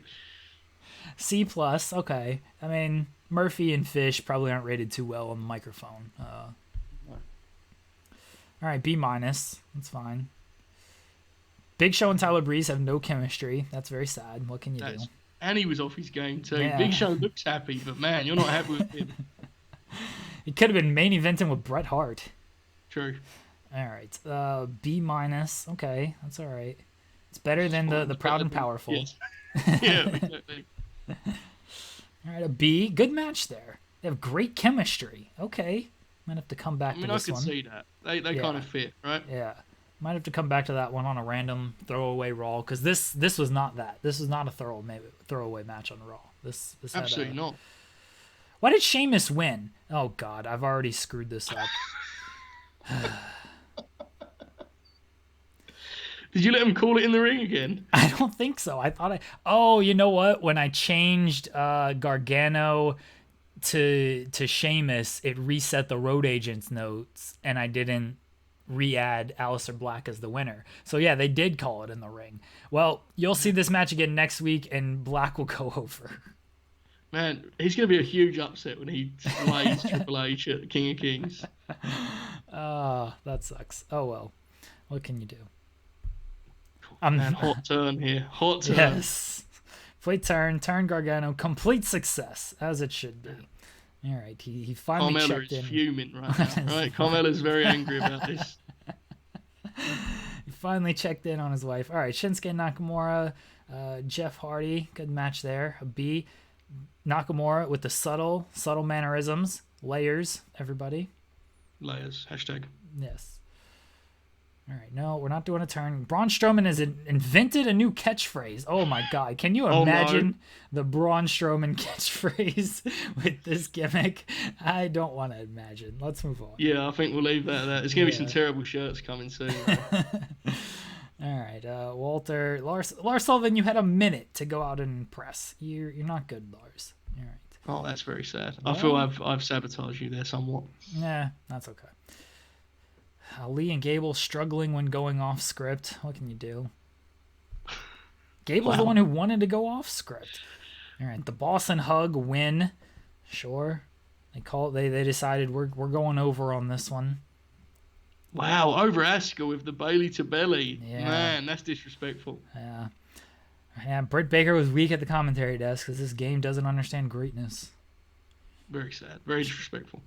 C+, okay. Murphy and Fish probably aren't rated too well on the microphone. All right, B-. That's fine. Big Show and Tyler Breeze have no chemistry. That's very sad. What can you do? And he was off his game too. Yeah. Big Show looks happy, but man, you're not happy with him. He could have been main eventing with Bret Hart. True. All right. B-. Okay, that's all right. It's better than the Proud and Powerful. Yes. Yeah, exactly. All right, a B. Good match there. They have great chemistry. Okay. Might have to come back to this one. I could see that. They kind of fit, right? Yeah. Might have to come back to that one on a random throwaway Raw, because this was not that. This was not a throwaway match on Raw. This absolutely not. Why did Sheamus win? Oh God, I've already screwed this up. Did you let him call it in the ring again? I don't think so. I thought Oh, you know what? When I changed Gargano to Sheamus, it reset the road agent's notes, and I didn't re-add Aleister Black as the winner. So yeah, they did call it in the ring. Well, you'll see this match again next week, and Black will go over. Man, he's going to be a huge upset when he slays Triple H at King of Kings. That sucks. Oh well. What can you do? Man, hot turn here. Hot turn. Yes. Complete turn Gargano, complete success, as it should be. All right, he finally Carmella checked is in. fuming right now. Right, Carmella's very angry about this. He finally checked in on his wife. All right, Shinsuke Nakamura, Jeff Hardy, good match there. A B. Nakamura with the subtle mannerisms, layers. Everybody. Layers. Hashtag. Yes. All right, no, we're not doing a turn. Braun Strowman has invented a new catchphrase. Oh my God, can you imagine the Braun Strowman catchphrase with this gimmick? I don't want to imagine. Let's move on. Yeah, I think we'll leave that at that. There's going to be some terrible shirts coming soon. All right, Walter, Lars Sullivan, you had a minute to go out and impress. You're not good, Lars. All right. Oh, that's very sad. I feel I've sabotaged you there somewhat. Yeah, that's okay. Lee and Gable struggling when going off script. What can you do? Gable's the one who wanted to go off script. All right, the Boston Hug win. Sure. They decided we're going over on this one. Wow, over Asuka with the Bayley to belly. Yeah. Man, that's disrespectful. Yeah. Yeah, Britt Baker was weak at the commentary desk because this game doesn't understand greatness. Very sad. Very disrespectful.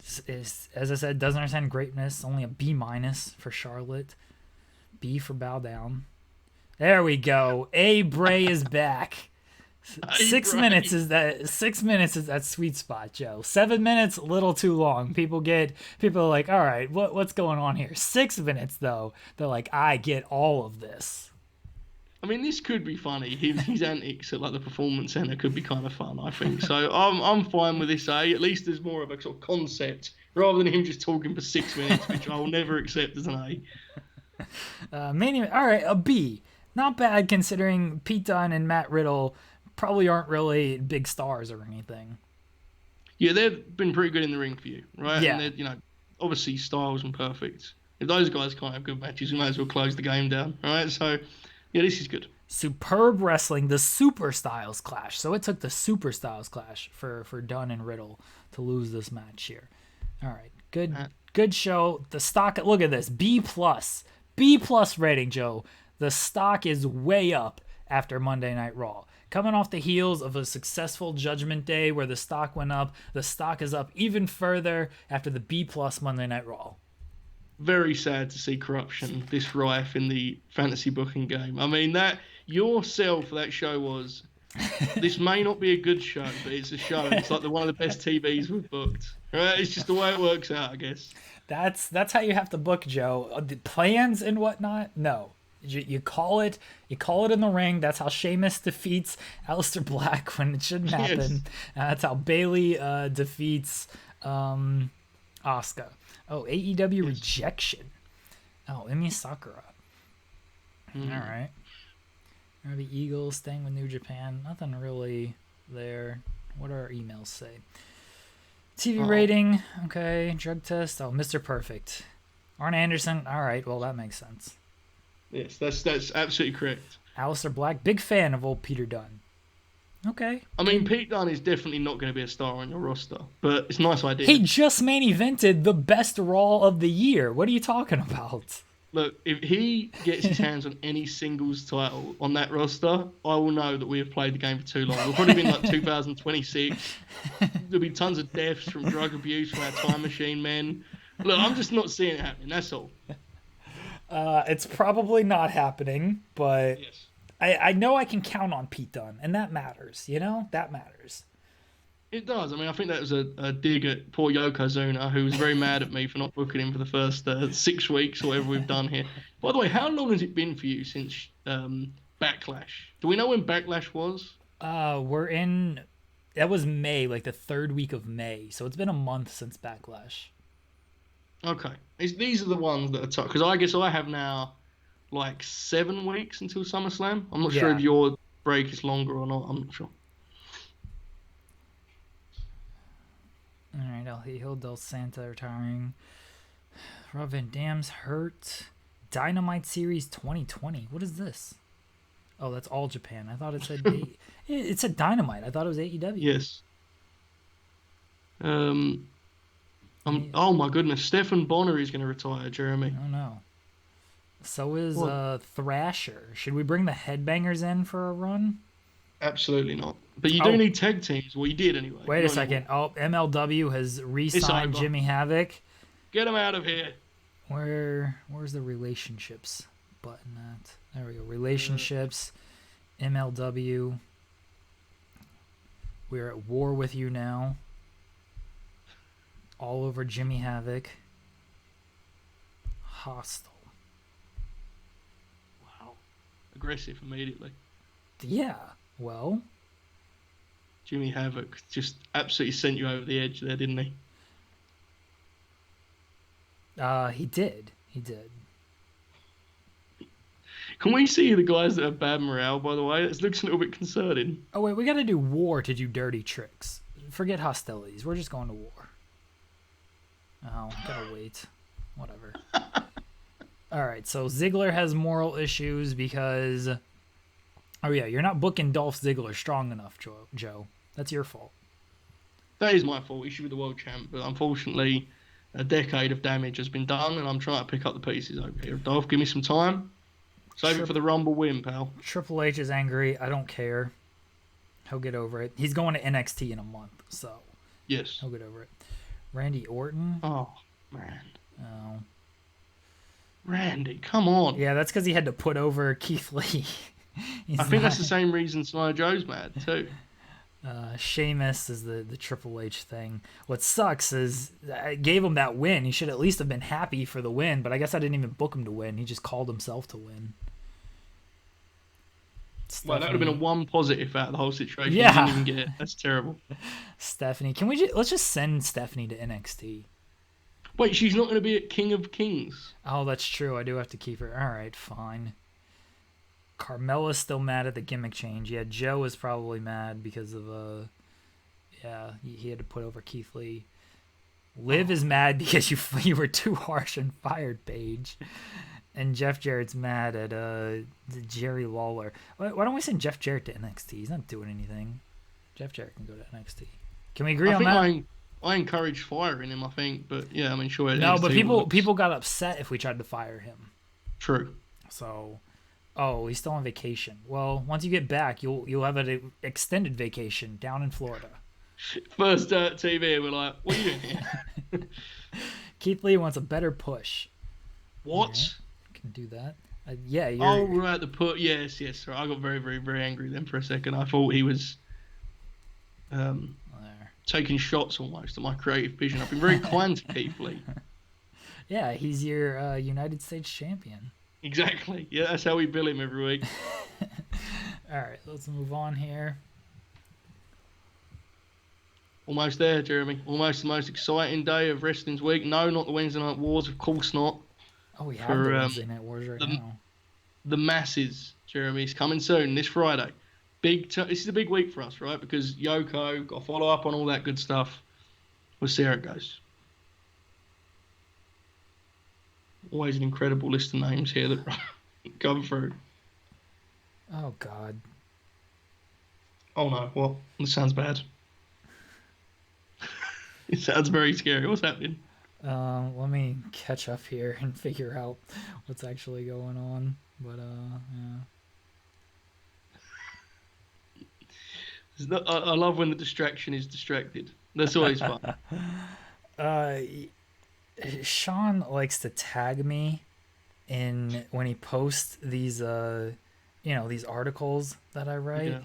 As I said, doesn't understand greatness. Only a B- for Charlotte. B for bow down. There we go. A Bray is back. 6 minutes is that sweet spot, Joe. 7 minutes, a little too long. People are like, all right, what's going on here? 6 minutes though, they're like, I get all of this. I mean, this could be funny. His antics at like the performance center could be kind of fun, I think. So I'm fine with this A. At least there's more of a sort of concept rather than him just talking for 6 minutes, which I will never accept as an A. Mania. All right, a B. Not bad considering Pete Dunne and Matt Riddle probably aren't really big stars or anything. Yeah, they've been pretty good in the ring for you, right? Yeah. And obviously styles and perfect. If those guys can't have good matches, we might as well close the game down, right? So. Yeah, this is good. Superb wrestling, the Super Styles Clash. So it took the Super Styles Clash for Dunne and Riddle to lose this match here. All right, good show. The stock, look at this, B+ rating, Joe. The stock is way up after Monday Night Raw. Coming off the heels of a successful Judgment Day where the stock went up, the stock is up even further after the B+ Monday Night Raw. Very sad to see corruption this rife in the fantasy booking game. I mean, that your sell for that show was, this may not be a good show, but it's a show. It's like one of the best TVs we've booked. Right? It's just the way it works out, I guess. That's how you have to book, Joe. The plans and whatnot, no. You call it in the ring. That's how Sheamus defeats Aleister Black when it shouldn't happen. Yes. That's how Bayley defeats Asuka. Oh, AEW rejection. Oh, Emi Sakura. All right. The Eagles staying with New Japan. Nothing really there. What do our emails say? TV rating. Okay. Drug test. Oh, Mr. Perfect. Arn Anderson. All right. Well, that makes sense. Yes, that's absolutely correct. Aleister Black. Big fan of old Peter Dunne. Okay. I mean, Pete Dunne is definitely not going to be a star on your roster, but it's a nice idea. He just main evented the best Raw of the year. What are you talking about? Look, if he gets his hands on any singles title on that roster, I will know that we have played the game for too long. We'll probably be in like 2026. There'll be tons of deaths from drug abuse from our time machine men. Look, I'm just not seeing it happening, that's all. It's probably not happening, but... Yes. I know I can count on Pete Dunne, and that matters, That matters. It does. I mean, I think that was a dig at poor Yokozuna, who was very mad at me for not booking him for the first 6 weeks or whatever we've done here. By the way, how long has it been for you since Backlash? Do we know when Backlash was? That was May, like the 3rd week of May, so it's been a month since Backlash. Okay. These are the ones that are tough, because I guess I have now... like 7 weeks until SummerSlam. I'm not sure if your break is longer or not. I'm not sure. All right, El Hijo del Santa retiring. Rob Van Dam's hurt. Dynamite Series 2020. What is this? Oh, that's all Japan. I thought it said it said Dynamite. I thought it was AEW. Yes. Oh my goodness, Stephen Bonner is going to retire, Jeremy. Oh no. So is Thrasher. Should we bring the Headbangers in for a run? Absolutely not. But you do need tag teams. Well, you did anyway. Wait a second. Oh, MLW has re-signed Jimmy Havoc. Get him out of here. Where's the relationships button at? There we go. Relationships. MLW. We're at war with you now. All over Jimmy Havoc. Hostile. Wow. Aggressive immediately. Yeah. Well, Jimmy Havoc just absolutely sent you over the edge there, didn't he? He did. He did. Can we see the guys that have bad morale, by the way? It looks a little bit concerning. Oh, wait. We got to do war to do dirty tricks. Forget hostilities. We're just going to war. Oh, gotta wait. Whatever. All right. So Ziggler has moral issues because... Oh, yeah. You're not booking Dolph Ziggler strong enough, Joe. That's your fault. That is my fault. He should be the world champ. But unfortunately, a decade of damage has been done, and I'm trying to pick up the pieces over here. Dolph, give me some time. Save it for the Rumble win, pal. Triple H is angry. I don't care. He'll get over it. He's going to NXT in a month, so... Yes. He'll get over it. Randy Orton? Oh, man. Oh. Randy, come on. Yeah, that's because he had to put over Keith Lee. I think that's the same reason Samoa Joe's mad, too. Sheamus is the Triple H thing. What sucks is I gave him that win. He should at least have been happy for the win, but I guess I didn't even book him to win. He just called himself to win. Well, that would have been a one positive out of the whole situation. Yeah. You didn't even get it. That's terrible. Stephanie. Let's just send Stephanie to NXT. Wait, she's not going to be at King of Kings. Oh, that's true. I do have to keep her. All right, fine. Carmella's still mad at the gimmick change. Yeah, Joe is probably mad because of he had to put over Keith Lee. Liv is mad because you were too harsh and fired Paige. And Jeff Jarrett's mad at Jerry Lawler. Why don't we send Jeff Jarrett to NXT? He's not doing anything. Jeff Jarrett can go to NXT. Can we agree on that? I encourage firing him, I think. But yeah, I mean, sure. No, but people got upset if we tried to fire him. True. So... Oh, he's still on vacation. Well, once you get back, you'll have an extended vacation down in Florida. First TV, we're like, what are you doing here? Keith Lee wants a better push. What? Yeah, can do that. Yeah. Oh, right, the put. Yes. Right. I got very, very, very angry then for a second. I thought he was taking shots almost at my creative vision. I've been very kind to Keith Lee. Yeah, he's your United States champion. Exactly. Yeah, that's how we bill him every week. All right, let's move on here. Almost there, Jeremy. Almost the most exciting day of wrestling's week. No, not the Wednesday Night Wars. Of course not. Oh, we have the Wednesday Night Wars right now. The masses, Jeremy, is coming soon, this Friday. This is a big week for us, right? Because Yoko, got to follow up on all that good stuff. We'll see how it goes. Always an incredible list of names here that come through. Oh, God. Oh, no. What? This sounds bad. It sounds very scary. What's happening? Let me catch up here and figure out what's actually going on. But, yeah. I love when the distraction is distracted. That's always fun. Sean likes to tag me when he posts these these articles that I write, yeah.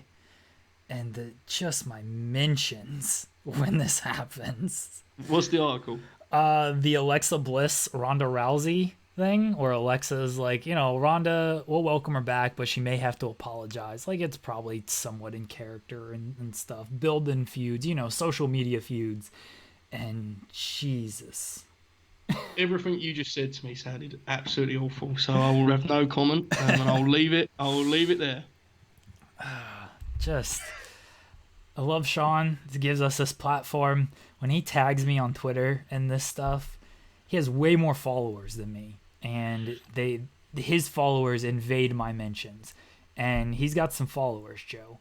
And just my mentions when this happens. What's the article? The Alexa Bliss Ronda Rousey thing, or Alexa's like, Ronda, we'll welcome her back, but she may have to apologize. Like, it's probably somewhat in character and stuff, building feuds, social media feuds, and Jesus. Everything you just said to me sounded absolutely awful, so I will have no comment, and I'll leave it there. I love Sean. He gives us this platform. When he tags me on Twitter and this stuff, he has way more followers than me, and his followers invade my mentions, and he's got some followers, Joe.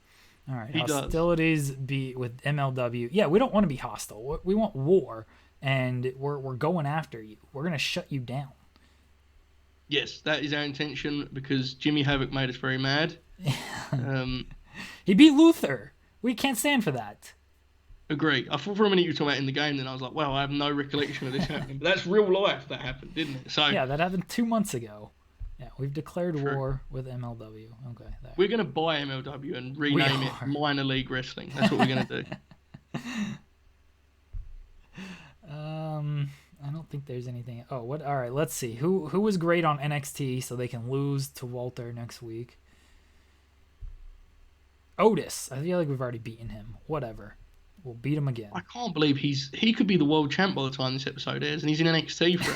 All right, hostilities be with MLW. Yeah, we don't want to be hostile. We want war. And we're going after you. We're going to shut you down. Yes, that is our intention because Jimmy Havoc made us very mad. He beat Luther. We can't stand for that. Agree. I thought for a minute you were talking about in the game, then I was like, well, I have no recollection of this happening. But that's real life that happened, didn't it? So yeah, that happened 2 months ago. Yeah, we've declared war with MLW. Okay, there. We're going to buy MLW and rename it Minor League Wrestling. That's what we're going to do. I don't think there's anything. Oh, what? All right, let's see. Who was great on NXT so they can lose to Walter next week? Otis. I feel like we've already beaten him. Whatever. We'll beat him again. I can't believe he could be the world champ by the time this episode airs, and he's in NXT for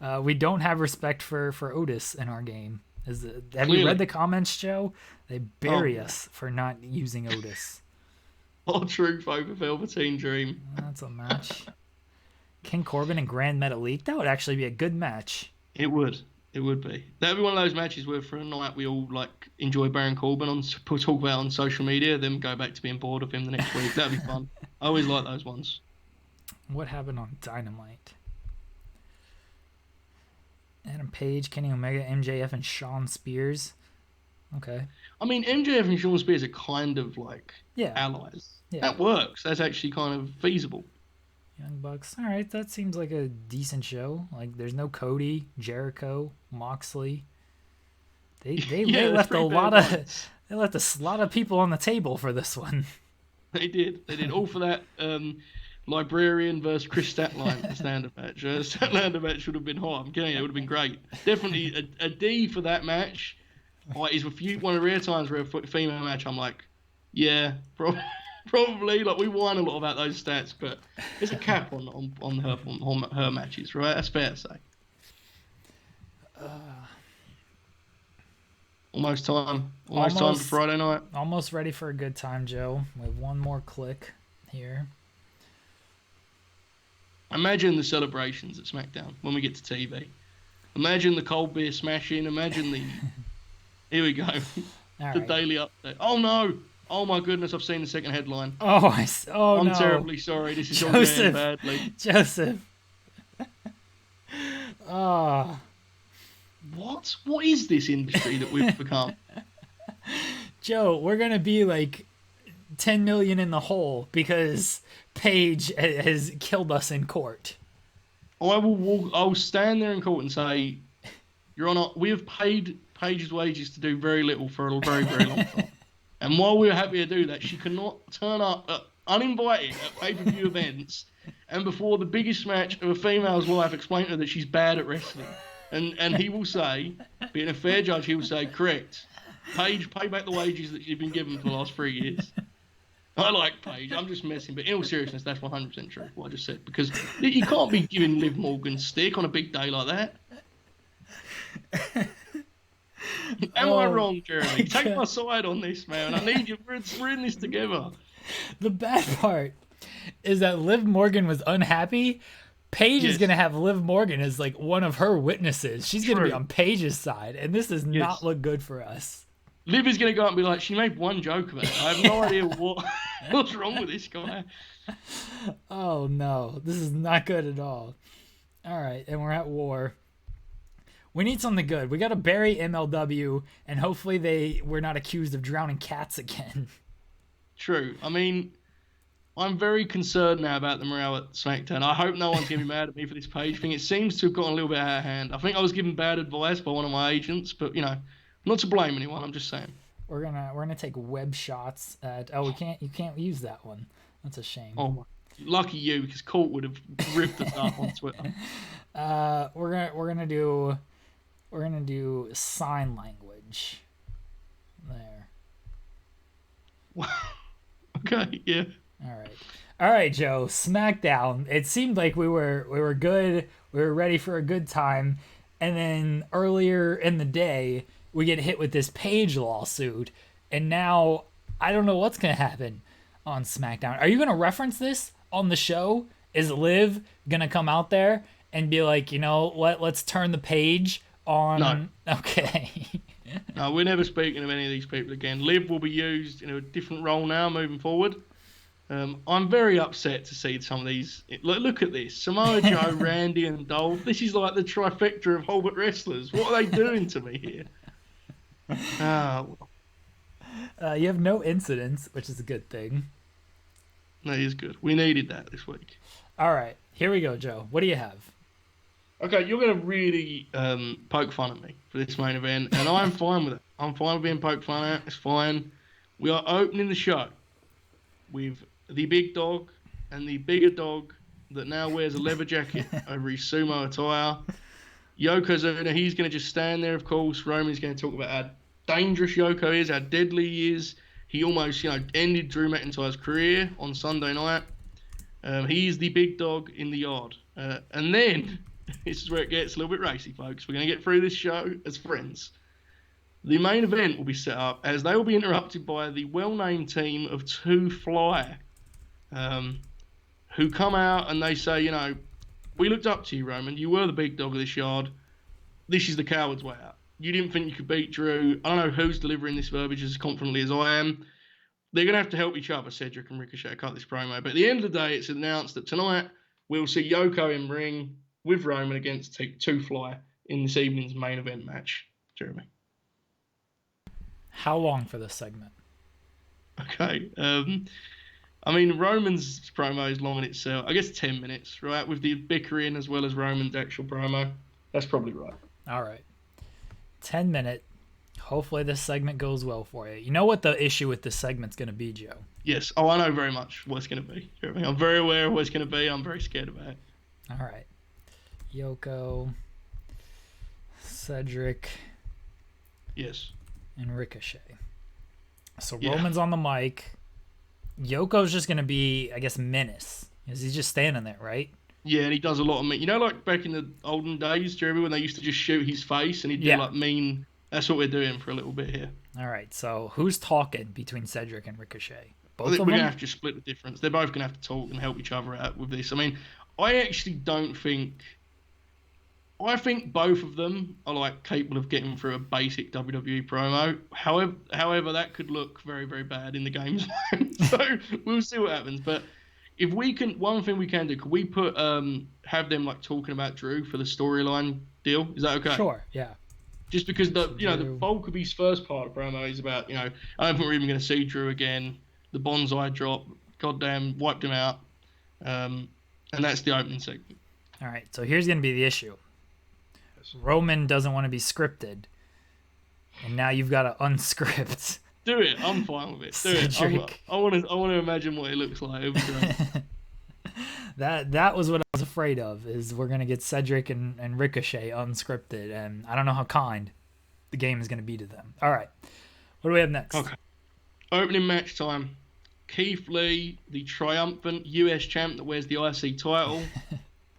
it. We don't have respect for Otis in our game. Have you read the comments, Joe? They bury us for not using Otis. Our truth over Velveteen Dream. That's a match. King Corbin and Grand Metalik. That would actually be a good match. It would. It would be. That'd be one of those matches where for a night we all enjoy Baron Corbin talk about on social media, then go back to being bored of him the next week. That'd be fun. I always like those ones. What happened on Dynamite? Adam Page, Kenny Omega, MJF, and Shawn Spears. Okay. I mean, MJF and Shawn Spears are kind of allies. Yeah. That works. That's actually kind of feasible. Young Bucks. All right, that seems like a decent show. There's no Cody, Jericho, Moxley. They left a lot of people on the table for this one. They did. All for that Librarian versus Chris Statlander standard match. Statlander match would have been hot. I'm kidding you, it would have been great. Definitely a D for that match. Is one of the rare times where a female match I'm like, yeah, probably. We whine a lot about those stats, but there's a cap on her matches, right? That's fair to say. Almost time for Friday night. Almost ready for a good time, Joe. We have one more click here. Imagine the celebrations at SmackDown when we get to TV. Imagine the cold beer smashing. Imagine the... Here we go. Daily update. Oh, no. Oh, my goodness. I've seen the second headline. I'm terribly sorry. This is all going badly. Joseph. What? What is this industry that we've become? Joe, we're going to be 10 million in the hole because Paige has killed us in court. I'll stand there in court and say, Your Honor, we have paid Paige's wages to do very little for a very, very long time. And while we're happy to do that, she cannot turn up uninvited at pay-per-view events and before the biggest match of a female's life explain to her that she's bad at wrestling. And he will say, being a fair judge, he will say, correct. Paige, pay back the wages that you've been given for the last 3 years. I like Paige. I'm just messing. But in all seriousness, that's 100% true, what I just said. Because you can't be giving Liv Morgan stick on a big day like that. Am I wrong, Jeremy? Take my side on this, man. I need you. We're in this together. The bad part is that Liv Morgan was unhappy. Paige is going to have Liv Morgan as one of her witnesses. She's going to be on Paige's side, and this does not look good for us. Liv is going to go out and be like, she made one joke about it. I have no idea what's wrong with this guy. Oh, no. This is not good at all. All right, and we're at war. We need something good. We got to bury MLW, and hopefully we're not accused of drowning cats again. True. I mean, I'm very concerned now about the morale at SmackDown. I hope no one's going to be mad at me for this Paige thing. It seems to have gotten a little bit out of hand. I think I was given bad advice by one of my agents, but, not to blame anyone. I'm just saying. We're gonna take web shots at... Oh, you can't use that one. That's a shame. Oh, lucky you, because Colt would have ripped us up on Twitter. We're gonna do sign language. There. Okay, yeah. All right, Joe. SmackDown. It seemed like we were good. We were ready for a good time, and then earlier in the day, we get hit with this Paige lawsuit, and now I don't know what's gonna happen on SmackDown. Are you gonna reference this on the show? Is Liv gonna come out there and be like, let's turn the page on? No. Okay. No, we're never speaking of any of these people again. Liv will be used in a different role now moving forward. I'm very upset to see some of these. Look at this. Samoa Joe, Randy, and Dolph. This is like the trifecta of Hulbert wrestlers. What are they doing to me here? You have no incidents, which is a good thing. No, he is good. We needed that this week. All right, here we go, Joe. What do you have? Okay, you're going to really poke fun at me for this main event, and I'm fine with it. I'm fine with being poked fun at. It's fine. We are opening the show with the big dog and the bigger dog that now wears a leather jacket over his sumo attire. Yokozuna, he's going to just stand there, of course. Roman's going to talk about how dangerous Yoko is, how deadly he is. He almost, ended Drew McIntyre's career on Sunday night. He's the big dog in the yard. And then, this is where it gets a little bit racy, folks. We're going to get through this show as friends. The main event will be set up as they will be interrupted by the well-named team of Two Fly, who come out and they say, we looked up to you, Roman. You were the big dog of this yard. This is the coward's way out. You didn't think you could beat Drew. I don't know who's delivering this verbiage as confidently as I am. They're going to have to help each other, Cedric and Ricochet, cut this promo. But at the end of the day, it's announced that tonight we'll see Yoko in ring with Roman against Two Fly in this evening's main event match. Jeremy. How long for this segment? Okay. Roman's promo is long in itself. I guess 10 minutes, right? With the bickering as well as Roman's actual promo. That's probably right. All right. 10-minute. Hopefully this segment goes well for you. You know what the issue with this segment's going to be, Joe? Yes. Oh, I know very much what it's going to be. I'm very aware of what it's going to be. I'm very scared about it. All right. Yoko, Cedric. Yes. And Ricochet. So Roman's on the mic. Yoko's just going to be, I guess, menace. He's just standing there, right? Yeah, and he does a lot of mean. Like back in the olden days, Jeremy, when they used to just shoot his face and he'd do mean. That's what we're doing for a little bit here. All right, so who's talking between Cedric and Ricochet? I think we're going to have to split the difference. They're both going to have to talk and help each other out with this. I actually don't think... I think both of them are capable of getting through a basic WWE promo. However, that could look very, very bad in the game's mind. So we'll see what happens. But if we can, one thing we can do, could we put have them talking about Drew for the storyline deal? Is that okay? Sure. Yeah. Just because the bulk of his first part of promo is about I don't think we're even going to see Drew again. The bonsai drop, goddamn, wiped him out, and that's the opening segment. All right. So here's going to be the issue. Roman doesn't want to be scripted, and now you've got to unscript. Do it. I'm fine with it. Do it. I want to imagine what it looks like. It'll be great. That was what I was afraid of. Is we're gonna get Cedric and Ricochet unscripted, and I don't know how kind the game is gonna be to them. All right, what do we have next? Okay. Opening match time. Keith Lee, the triumphant US champ that wears the IC title.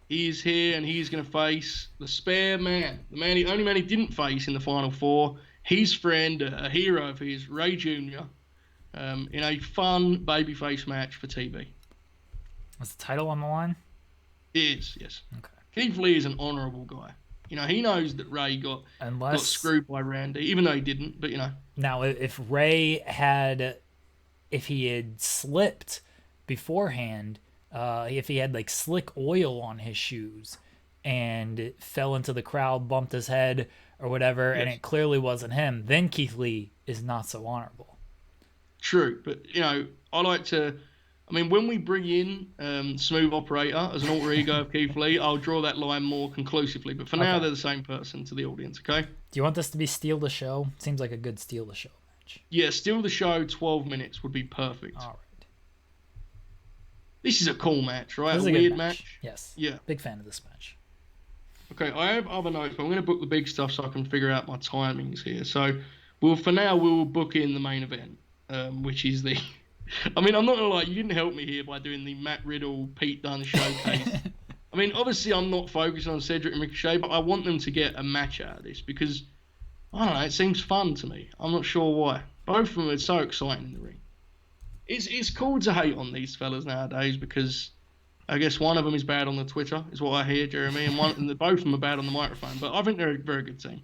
He's here and he's going to face the spare man. The only man he didn't face in the Final Four. His friend, a hero of his, Ray Jr., in a fun babyface match for TV. Was the title on the line? It is, yes. Okay. Keith Lee is an honourable guy. He knows that Ray got screwed by Randy, even though he didn't, but Now, if Ray had slipped beforehand... if he had slick oil on his shoes and fell into the crowd, bumped his head or whatever, and it clearly wasn't him, then Keith Lee is not so honorable. True, but I like to. When we bring in Smooth Operator as an alter ego of Keith Lee, I'll draw that line more conclusively. But for now, they're the same person to the audience. Okay. Do you want this to be Steal the Show? Seems like a good Steal the Show match. Yeah, Steal the Show. 12 minutes would be perfect. All right. This is a cool match, right? This is a weird match. Yes. Yeah. Big fan of this match. Okay, I have other notes, but I'm going to book the big stuff so I can figure out my timings here. So, for now, we'll book in the main event, which is the... I'm not going to lie, you didn't help me here by doing the Matt Riddle, Pete Dunne showcase. Obviously, I'm not focused on Cedric and Ricochet, but I want them to get a match out of this because, I don't know, it seems fun to me. I'm not sure why. Both of them are so exciting in the ring. It's cool to hate on these fellas nowadays because I guess one of them is bad on the Twitter, is what I hear, Jeremy, and both of them are bad on the microphone. But I think they're a very good team.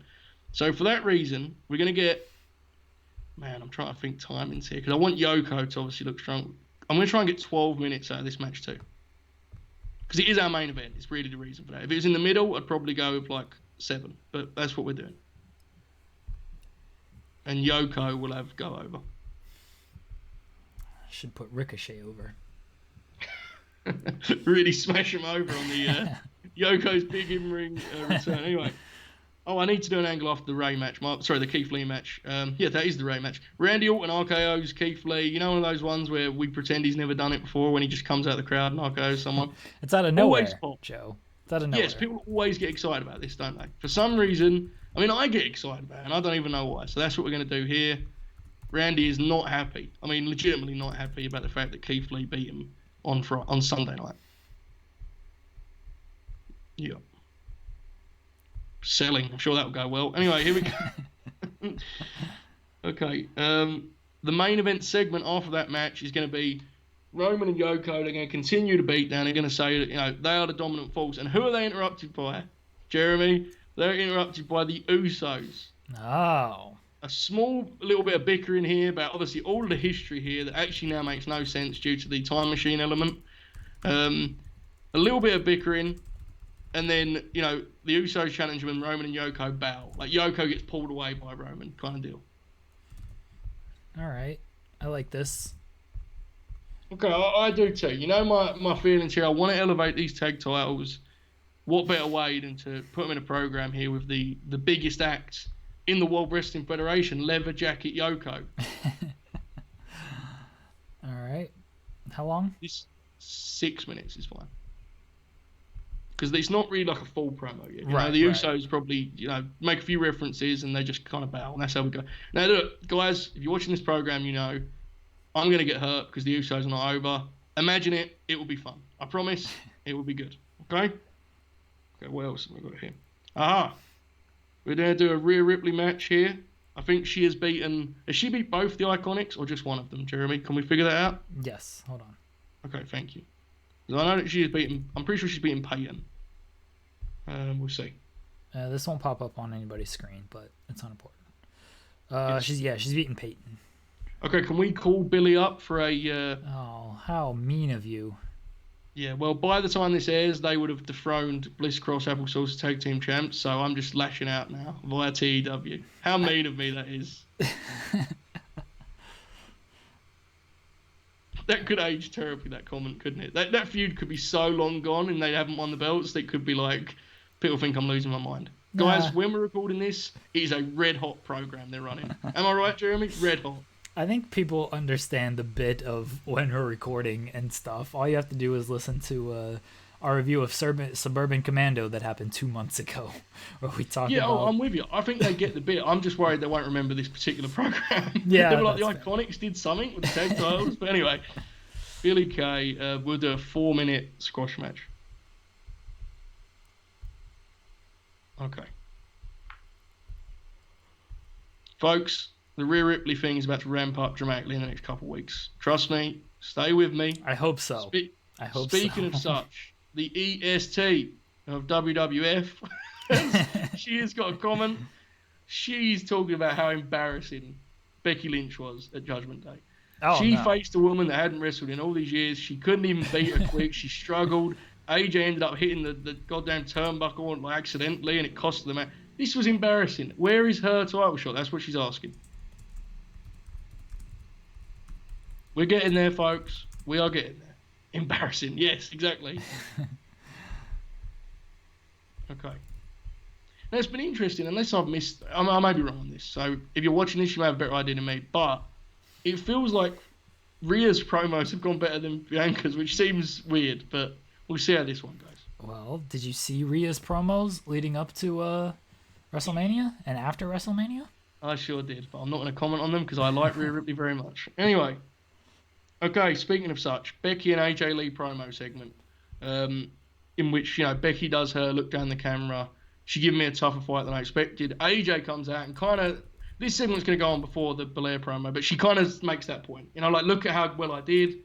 So for that reason, we're going to get... Man, I'm trying to think timings here because I want Yoko to obviously look strong. I'm going to try and get 12 minutes out of this match too. Because it is our main event. It's really the reason for that. If it was in the middle, I'd probably go with 7. But that's what we're doing. And Yoko will have go over. Should put Ricochet over. Really smash him over on the Yoko's big in-ring return. Anyway. Oh, I need to do an angle after the Ray match. The Keith Lee match. Yeah, that is the Ray match. Randy Orton RKO's Keith Lee. You know, one of those ones where we pretend he's never done it before when he just comes out of the crowd and RKO's someone. It's out of nowhere, Joe. It's out of nowhere. Yes, people always get excited about this, don't they? For some reason, I mean, I get excited about it, and I don't even know why. So that's what we're going to do here. Randy is not happy. I mean, legitimately not happy about the fact that Keith Lee beat him on Sunday night. Yeah. Selling. I'm sure that will go well. Anyway, here we go. Okay. The main event segment after that match is going to be Roman and Yoko. They're going to continue to beat down. They're going to say that, they are the dominant force. And who are they interrupted by? Jeremy? They're interrupted by the Usos. Oh. A small little bit of bickering here about obviously all of the history here that actually now makes no sense due to the time machine element. A little bit of bickering. And then, the Usos challenge when Roman and Yoko bow. Like, Yoko gets pulled away by Roman, kind of deal. All right. I like this. Okay, I do too. You know my feelings here. I want to elevate these tag titles. What better way than to put them in a program here with the biggest act in the World Wrestling Federation, Leather Jacket Yoko. All right. How long? 6 minutes is fine. Because it's not really like a full promo yet. Right, the Usos probably, make a few references and they just kind of bow, and that's how we go. Now, look, guys, if you're watching this program, I'm going to get hurt because the Usos are not over. Imagine it. It will be fun. I promise it will be good. Okay? Okay, what else have we got here? Aha! We're going to do a Rhea Ripley match here. I think she has beaten... Has she beat both the Iconics or just one of them, Jeremy? Can we figure that out? Yes. Hold on. Okay, thank you. I know that she has beaten... I'm pretty sure she's beaten Peyton. We'll see. This won't pop up on anybody's screen, but it's unimportant. Yes. She's beaten Peyton. Okay, can we call Billy up for a... Oh, how mean of you. Yeah, well, by the time this airs, they would have dethroned Bliss Cross Applesauce Tag Team Champs, so I'm just lashing out now via TEW. How mean of me that is. That could age terribly, that comment, couldn't it? That feud could be so long gone and they haven't won the belts, they could be like, people think I'm losing my mind. Nah. Guys, when we're recording this, it is a red-hot program they're running. Am I right, Jeremy? Red-hot. I think people understand the bit of when we're recording and stuff. All you have to do is listen to our review of Suburban Commando that happened 2 months ago, where we talked about... Yeah, I'm with you. I think they get the bit. I'm just worried they won't remember this particular program. Yeah, they were like, the Iconics did something with the tag titles. But anyway, Billy Kay will do a 4-minute squash match. Okay. Folks, the Rhea Ripley thing is about to ramp up dramatically in the next couple of weeks. Trust me. Stay with me. I hope so. Speaking of such, the EST of WWF, she has got a comment. She's talking about how embarrassing Becky Lynch was at Judgment Day. She faced a woman that hadn't wrestled in all these years. She couldn't even beat her quick. She struggled. AJ ended up hitting the goddamn turnbuckle accidentally, and it cost them. This was embarrassing. Where is her title shot? That's what she's asking. We're getting there, folks. We are getting there. Embarrassing. Yes, exactly. Okay. Now, it's been interesting, unless I've missed... I may be wrong on this, so if you're watching this, you may have a better idea than me, but it feels like Rhea's promos have gone better than Bianca's, which seems weird, but we'll see how this one goes. Well, did you see Rhea's promos leading up to WrestleMania and after WrestleMania? I sure did, but I'm not going to comment on them because I like Rhea Ripley very much. Anyway... Okay, speaking of such, Becky and AJ Lee promo segment, in which, Becky does her look down the camera. She gave me a tougher fight than I expected. AJ comes out and kind of, this segment's going to go on before the Belair promo, but she kind of makes that point. Look at how well I did.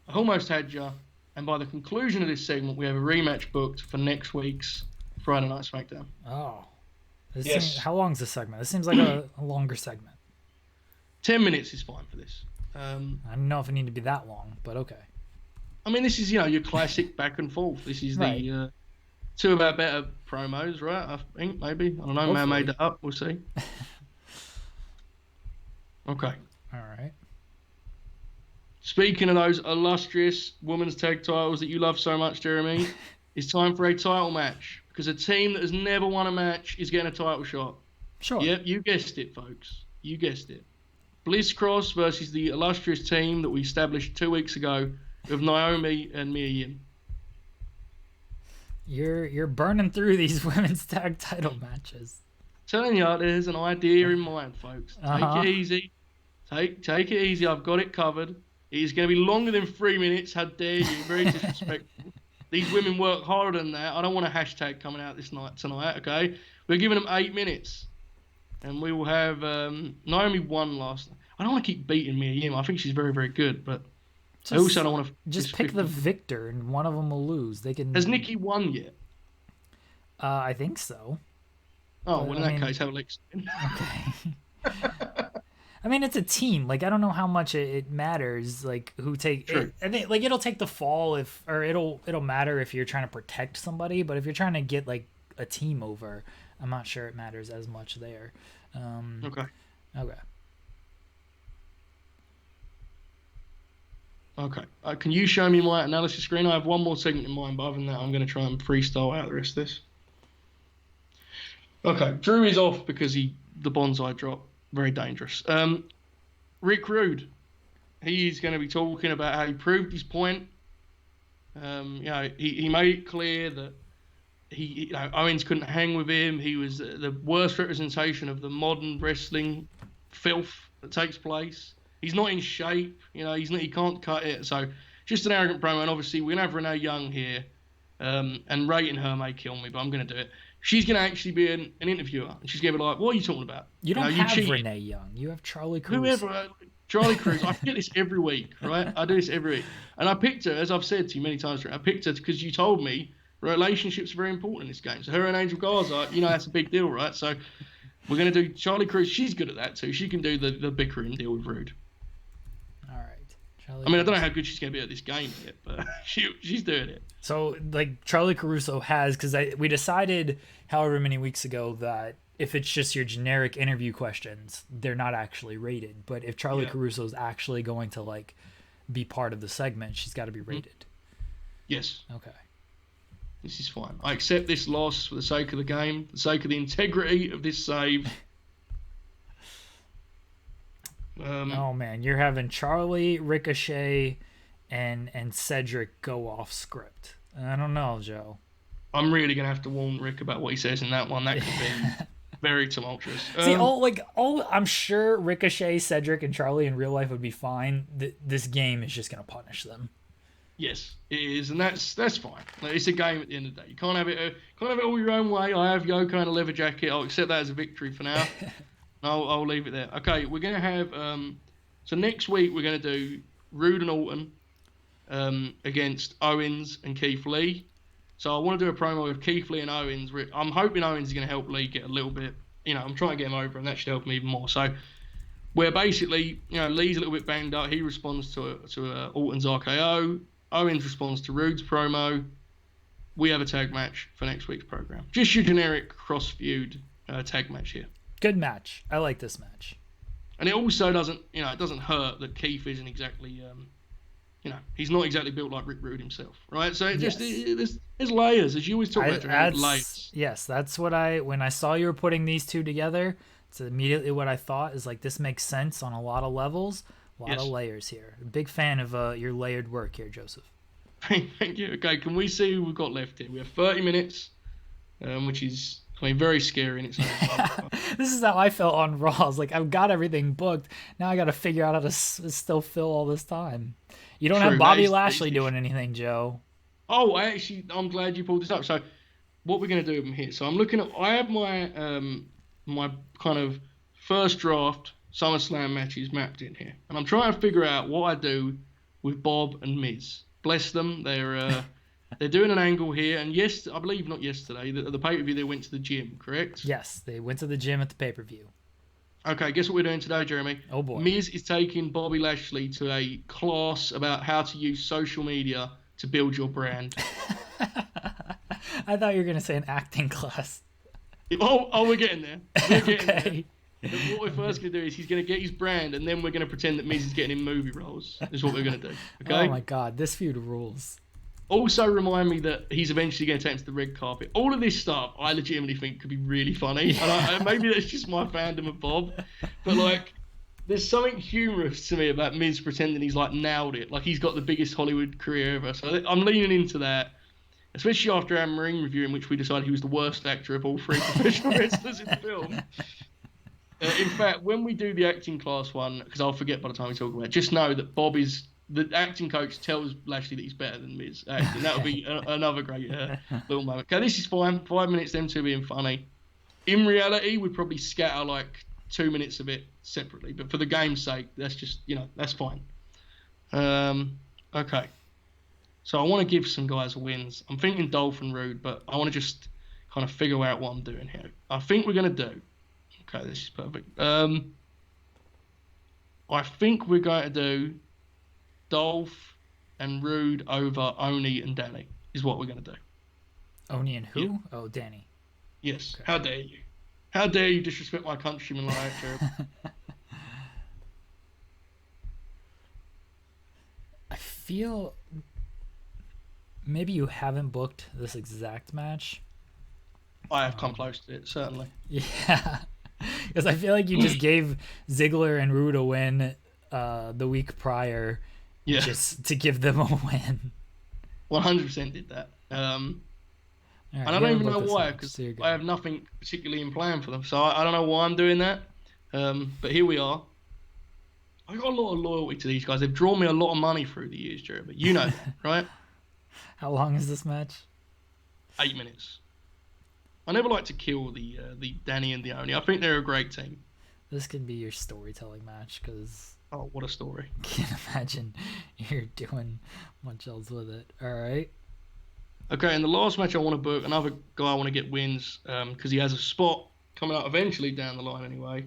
I almost had you. And by the conclusion of this segment, we have a rematch booked for next week's Friday Night SmackDown. Oh. Yes. How long is this segment? This seems like a longer segment. 10 minutes is fine for this. I don't know if it need to be that long, but okay. I mean, this is, your classic back and forth. This is right. The two of our better promos, right? I think, maybe. I don't know. Hopefully. May have made that up. We'll see. Okay. All right. Speaking of those illustrious women's tag titles that you love so much, Jeremy, it's time for a title match because a team that has never won a match is getting a title shot. Sure. Yep, you guessed it, folks. You guessed it. Bliss Cross versus the illustrious team that we established 2 weeks ago of Naomi and Mia Yim. You're burning through these women's tag title matches. Telling you, there's an idea in mind, folks. Take it easy. Take it easy. I've got it covered. It is going to be longer than 3 minutes. How dare you? Very disrespectful. These women work harder than that. I don't want a hashtag coming out tonight, okay? We're giving them 8 minutes. And we will have Naomi won last night. I don't want to keep beating Mia Yim. I think she's very, very good, but I also don't want to... Just pick the victor, and one of them will lose. Has Nikki won yet? I think so. Oh, well, in that case, have a leg spin. Okay. I mean, it's a team. Like, I don't know how much it matters. Like, who take? I think like it'll take the fall it'll matter if you're trying to protect somebody. But if you're trying to get like a team over, I'm not sure it matters as much there. Okay. Can you show me my analysis screen? I have one more segment in mind, but other than that, I'm going to try and freestyle out the rest of this. Okay, Drew is off because the bonsai drop. Very dangerous. Rick Rude. He's going to be talking about how he proved his point. He made it clear that Owens couldn't hang with him. He was the worst representation of the modern wrestling filth that takes place. He's not in shape. He can't cut it. So just an arrogant promo. And obviously we're going to have Renee Young here. And rating her may kill me, but I'm going to do it. She's going to actually be an interviewer. And she's going to be like, what are you talking about? You don't have Renee Young. You have Charlie Cruz. Whoever. Charlie Cruz. I get this every week, right? I do this every week. And I picked her, as I've said to you many times, I picked her because you told me relationships are very important in this game. So her and Angel Garza, that's a big deal, right? So we're going to do Charlie Cruz. She's good at that too. She can do the bickering deal with Rude. All right. I don't know how good she's going to be at this game yet, but she's doing it. So, like, Charlie Caruso has, because we decided however many weeks ago that if it's just your generic interview questions, they're not actually rated. But if Charlie Caruso is actually going to, like, be part of the segment, she's got to be rated. Yes. Okay. This is fine. I accept this loss for the sake of the game, for the sake of the integrity of this save. Oh, man. You're having Charlie, Ricochet, and Cedric go off script. I don't know, Joe. I'm really gonna have to warn Rick about what he says in that one. That could be very tumultuous. See, I'm sure Ricochet, Cedric, and Charlie in real life would be fine. This game is just gonna punish them. Yes, it is, and that's fine. Like, it's a game at the end of the day. You can't have it all your own way. I have Yoko and a leather jacket. I'll accept that as a victory for now. I'll leave it there. Okay, we're gonna have so next week we're gonna do Rude and Orton against Owens and Keith Lee. So I want to do a promo with Keith Lee and Owens. I'm hoping Owens is going to help Lee get a little bit, I'm trying to get him over, and that should help him even more. So where basically, Lee's a little bit banged up. He responds to Orton's RKO. Owens responds to Rude's promo. We have a tag match for next week's program. Just your generic cross-feud tag match here. Good match. I like this match. And it also doesn't, it doesn't hurt that Keith isn't exactly... he's not exactly built like Rick Rude himself, right? So there's layers, as you always talk about. Layers. Yes, that's what when I saw you were putting these two together, it's immediately what I thought is like this makes sense on a lot of levels, a lot of layers here. Big fan of your layered work here, Joseph. Thank you. Okay, can we see who we've got left here? We have 30 minutes, which is very scary in its own time. This is how I felt on Raw. I was like, I've got everything booked. Now I got to figure out how to still fill all this time. You don't have Bobby Lashley doing anything, Joe. Oh, I'm glad you pulled this up. So, what we're going to do from here. So, I have my my kind of first draft SummerSlam matches mapped in here, and I'm trying to figure out what I do with Bob and Miz. Bless them, they're doing an angle here, and I believe not yesterday. The pay-per-view they went to the gym, correct? Yes, they went to the gym at the pay-per-view. Okay, guess what we're doing today, Jeremy? Oh, boy. Miz is taking Bobby Lashley to a class about how to use social media to build your brand. I thought you were going to say an acting class. Oh, we're getting there. We're getting okay. there. What we're first going to do is he's going to get his brand, and then we're going to pretend that Miz is getting in movie roles. Is what we're going to do. Okay. Oh my God, this feud rules. Also, remind me that he's eventually going to take him to the red carpet. All of this stuff, I legitimately think could be really funny. Yeah. And maybe that's just my fandom of Bob, but like, there's something humorous to me about Miz pretending he's like nailed it, like he's got the biggest Hollywood career ever. So I'm leaning into that, especially after our Marine review, in which we decided he was the worst actor of all three professional wrestlers in the film. In fact, when we do the acting class one, because I'll forget by the time we talk about it, just know that Bob is the acting coach tells Lashley that he's better than Miz acting. That would be another great little moment. Okay, this is fine. 5 minutes, them two being funny. In reality, we'd probably scatter like 2 minutes of it separately, but for the game's sake, that's just, that's fine. Okay. So I want to give some guys wins. I'm thinking Dolph and Rude, but I want to just kind of figure out what I'm doing here. I think we're going to do... Okay, this is perfect. I think we're going to do Dolph and Rude over Oni and Danny, is what we're going to do. Oni and who? Yeah. Oh, Danny. Yes. Okay. How dare you? How dare you disrespect my countryman like that, Jared? I feel maybe you haven't booked this exact match. I have come close to it, certainly. Yeah. Because I feel like you just gave Ziggler and Rude a win the week prior just to give them a win. 100% did that. Right, and I don't even know why, because I have nothing particularly in plan for them. So I don't know why I'm doing that. But here we are. I got a lot of loyalty to these guys. They've drawn me a lot of money through the years, Jeremy. You know that, right? How long is this match? 8 minutes. I never like to kill the Danny and the Oni. I think they're a great team. This could be your storytelling match, because... Oh, what a story. I can't imagine you're doing much else with it. All right. Okay, and the last match I want to book, another guy I want to get wins, because he has a spot coming up eventually down the line anyway,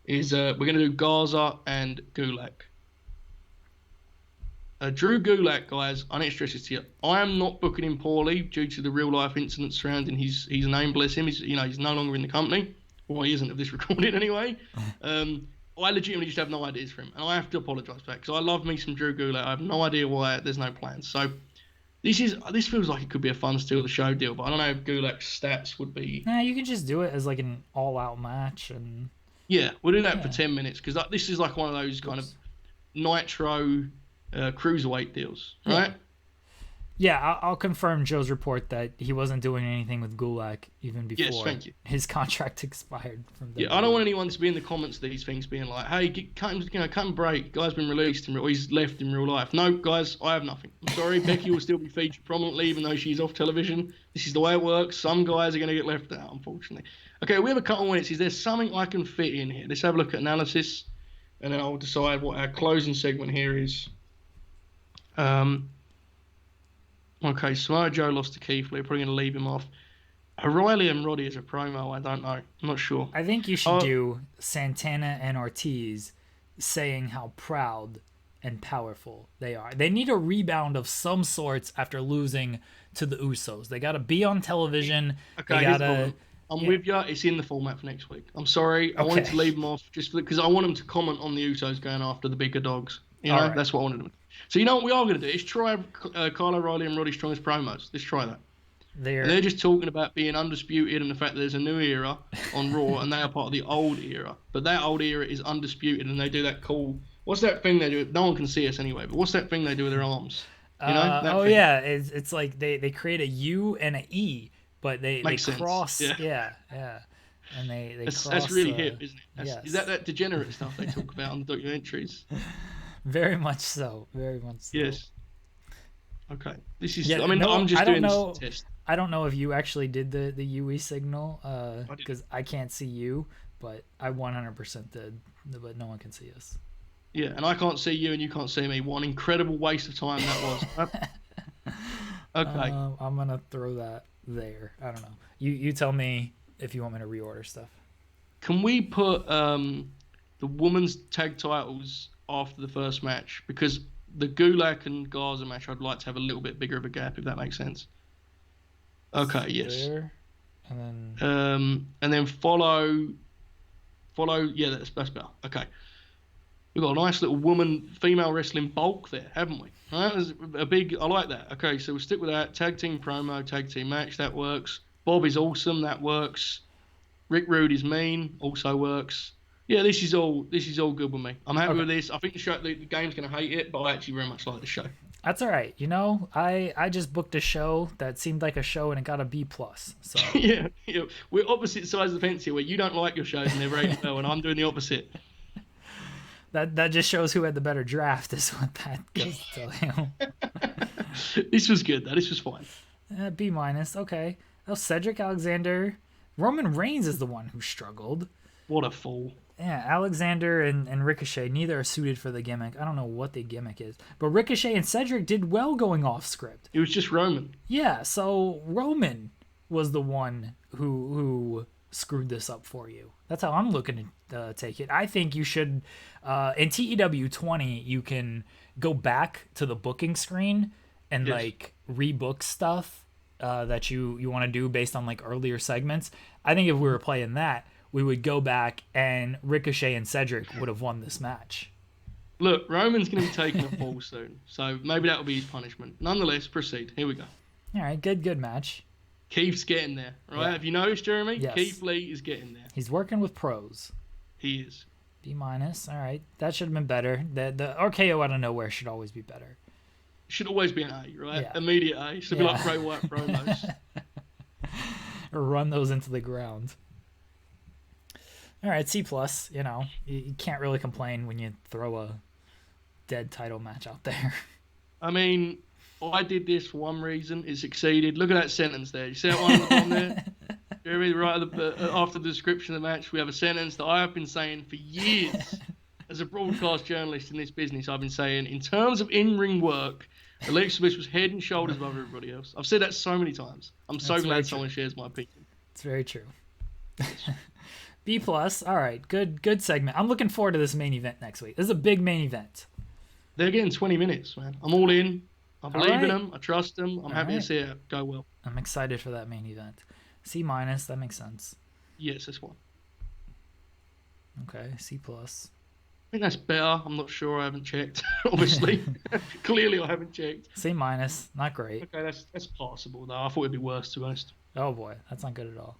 is we're going to do Garza and Gulak. Drew Gulak, guys, I need to stress this to you. I am not booking him poorly due to the real-life incidents surrounding his name, bless him. He's no longer in the company. Well, he isn't of this recording anyway. I legitimately just have no ideas for him. And I have to apologise for that, because I love me some Drew Gulak. I have no idea why. There's no plans. So this feels like it could be a fun steal the show deal, but I don't know if Gulak's stats would be... Nah, you can just do it as like an all-out match. And yeah, we'll do that for 10 minutes, because this is like one of those kind of Nitro... cruiserweight deals, right? Yeah, I'll confirm Joe's report that he wasn't doing anything with Gulak even before his contract expired from WWE. Yeah, I don't want anyone to be in the comments of these things being like, hey, cut and break. Guy's been released or he's left in real life. No, guys, I have nothing. I'm sorry, Becky will still be featured prominently even though she's off television. This is the way it works. Some guys are going to get left out, unfortunately. Okay, we have a couple of minutes. Is there something I can fit in here? Let's have a look at analysis, and then I'll decide what our closing segment here is. Okay, Samoa Joe lost to Keith Lee. We're probably going to leave him off. O'Reilly and Roddy as a promo, I don't know. I'm not sure. I think you should do Santana and Ortiz saying how proud and powerful they are. They need a rebound of some sorts after losing to the Usos. They got to be on television. Okay, I'm with you. It's in the format for next week. I'm sorry. I wanted to leave them off just because I want them to comment on the Usos going after the bigger dogs. Right. That's what I wanted to do. So you know what we are going to do? Is try Kyle O'Reilly and Roddy Strong's promos. Let's try that. They're just talking about being undisputed and the fact that there's a new era on Raw and they are part of the old era. But that old era is undisputed and they do that cool... What's that thing they do? No one can see us anyway, but what's that thing they do with their arms? You know? Yeah. It's like they create a U and an E, but they cross... Sense. Yeah. And they cross... That's really hip, isn't it? Yes. Is that degenerate stuff they talk about on the documentaries? Very much so. Very much so. Yes. Okay. This is... Yeah, I'm just doing this test. I don't know if you actually did the UE signal, because I can't see you, but I 100% did, but no one can see us. Yeah, and I can't see you and you can't see me. What an incredible waste of time that was. Okay. I'm going to throw that there. I don't know. You tell me if you want me to reorder stuff. Can we put the women's tag titles after the first match? Because the Gulak and Garza match, I'd like to have a little bit bigger of a gap, if that makes sense. Okay, yes. There, and then follow Follow. Yeah, that's better. Okay. We've got a nice little female wrestling bulk there, haven't we? Right? There's a big, I like that. Okay, so we'll stick with that. Tag team promo, tag team match, that works. Bob is awesome, that works. Rick Rude is mean, also works. Yeah, this is all good with me. I'm happy with this. I think the game's going to hate it, but I actually very much like the show. That's all right. You know, I just booked a show that seemed like a show and it got a B+. So yeah, we're opposite sides of the fence here, where you don't like your shows and they're rated well, and I'm doing the opposite. That just shows who had the better draft, is what that goes to tell you. This was good, though. This was fine. B-. Okay. Oh, Cedric Alexander. Roman Reigns is the one who struggled. What a fool. Yeah, Alexander and Ricochet, neither are suited for the gimmick. I don't know what the gimmick is. But Ricochet and Cedric did well going off script. It was just Roman. Yeah, so Roman was the one who screwed this up for you. That's how I'm looking to take it. I think you should, in TEW 20, you can go back to the booking screen and like rebook stuff that you want to do based on like earlier segments. I think if we were playing that, we would go back and Ricochet and Cedric would have won this match. Look, Roman's going to be taking a fall soon, so maybe that will be his punishment. Nonetheless, proceed. Here we go. All right, good match. Keith's getting there, right? Yeah. Have you noticed, Jeremy? Yes. Keith Lee is getting there. He's working with pros. He is. B-. All right, that should have been better. The RKO out of nowhere should always be better. Should always be an A, right? Yeah. Immediate A. Should be like Bray Wyatt promos. Or run those into the ground. All right, C+. You know, you can't really complain when you throw a dead title match out there. I mean, I did this for one reason. It succeeded. Look at that sentence there. You see that one on the bottom there? Jeremy, right after the description of the match, we have a sentence that I have been saying for years. As a broadcast journalist in this business, I've been saying, in terms of in-ring work, Alexa Bliss was head and shoulders above everybody else. I've said that so many times. I'm so glad someone shares my opinion. It's very true. B+. All right, good segment. I'm looking forward to this main event next week. This is a big main event. They're getting 20 minutes, man. I'm all in. I believe in them. I trust them. I'm happy to see it go well. I'm excited for that main event. C-. That makes sense. Yes, that's one. Okay, C+. I think that's better. I'm not sure. I haven't checked. Obviously, clearly I haven't checked. C-. Not great. Okay, that's passable though. I thought it'd be worse, to be honest. Oh boy, that's not good at all.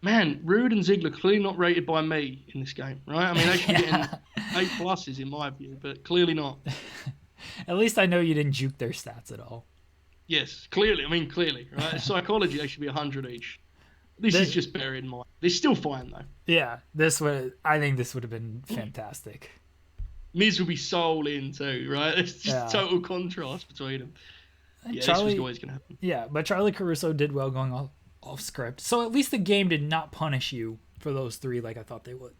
Man, Rude and Ziggler clearly not rated by me in this game, right? I mean, they should be getting A+ in my view, but clearly not. At least I know you didn't juke their stats at all. Yes, clearly. I mean, clearly, right? Psychology, they should be 100 each. This is just bearing in mind. They're still fine though. Yeah, I think this would have been fantastic. Miz would be soul in too, right? It's just total contrast between them. Yeah, this was always going to happen. Yeah, but Charlie Caruso did well going off script. So at least the game did not punish you for those three like I thought they would.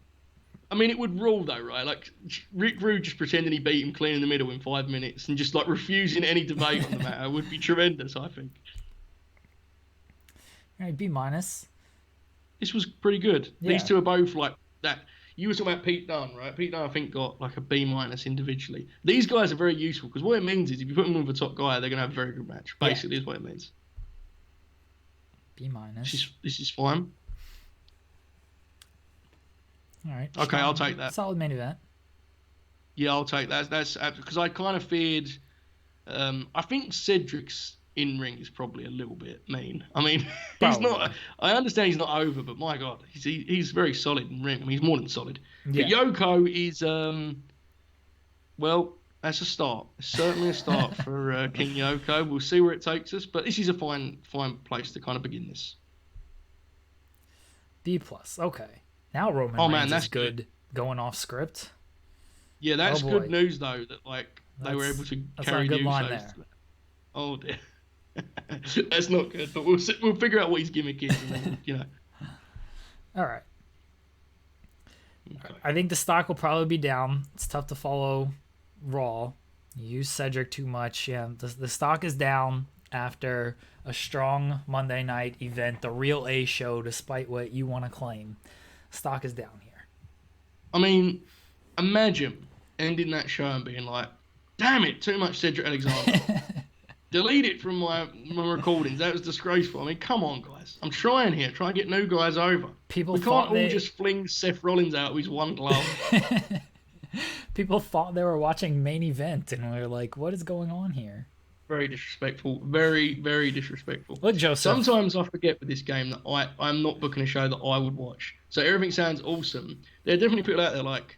I mean, it would rule though, right? Like Rick Rude just pretending he beat him clean in the middle in 5 minutes and just like refusing any debate on the matter would be tremendous, I think. All right, B-. This was pretty good. Yeah. These two are both like that. You were talking about Pete Dunne, right? Pete Dunne, I think, got like a B- individually. These guys are very useful because what it means is if you put them with a top guy, they're going to have a very good match. Basically, is what it means. B-. This is fine. All right. Okay, I'll take that. Solid main event. Yeah, I'll take that. That's because I kind of feared. I think Cedric's in-ring is probably a little bit mean. I mean, he's not. I understand he's not over, but my God, he's very solid in ring. I mean, he's more than solid. Yeah. But Yoko is well, that's a start. It's certainly a start for King Yoko. We'll see where it takes us, but this is a fine place to kind of begin this. B+. Okay. Now Roman Reigns is good going off script. Yeah, that's good news though. That like they were able to carry the Usos. There. Oh dear. That's not good, but we'll figure out what his gimmick is, and then, you know. All right. Okay. I think the stock will probably be down. It's tough to follow Raw. You use Cedric too much. Yeah, the stock is down after a strong Monday night event, the real A show, despite what you want to claim. Stock is down here. I mean, imagine ending that show and being like, damn it, too much Cedric Alexander. Delete it from my recordings. That was disgraceful. I mean, come on, guys. I'm trying here. Try and get new guys over. We can't all just fling Seth Rollins out with his one glove. People thought they were watching Main Event, and we were like, what is going on here? Very disrespectful. Very, very disrespectful. Look, Joseph. Sometimes I forget with this game that I'm not booking a show that I would watch. So everything sounds awesome. There are definitely people out there like,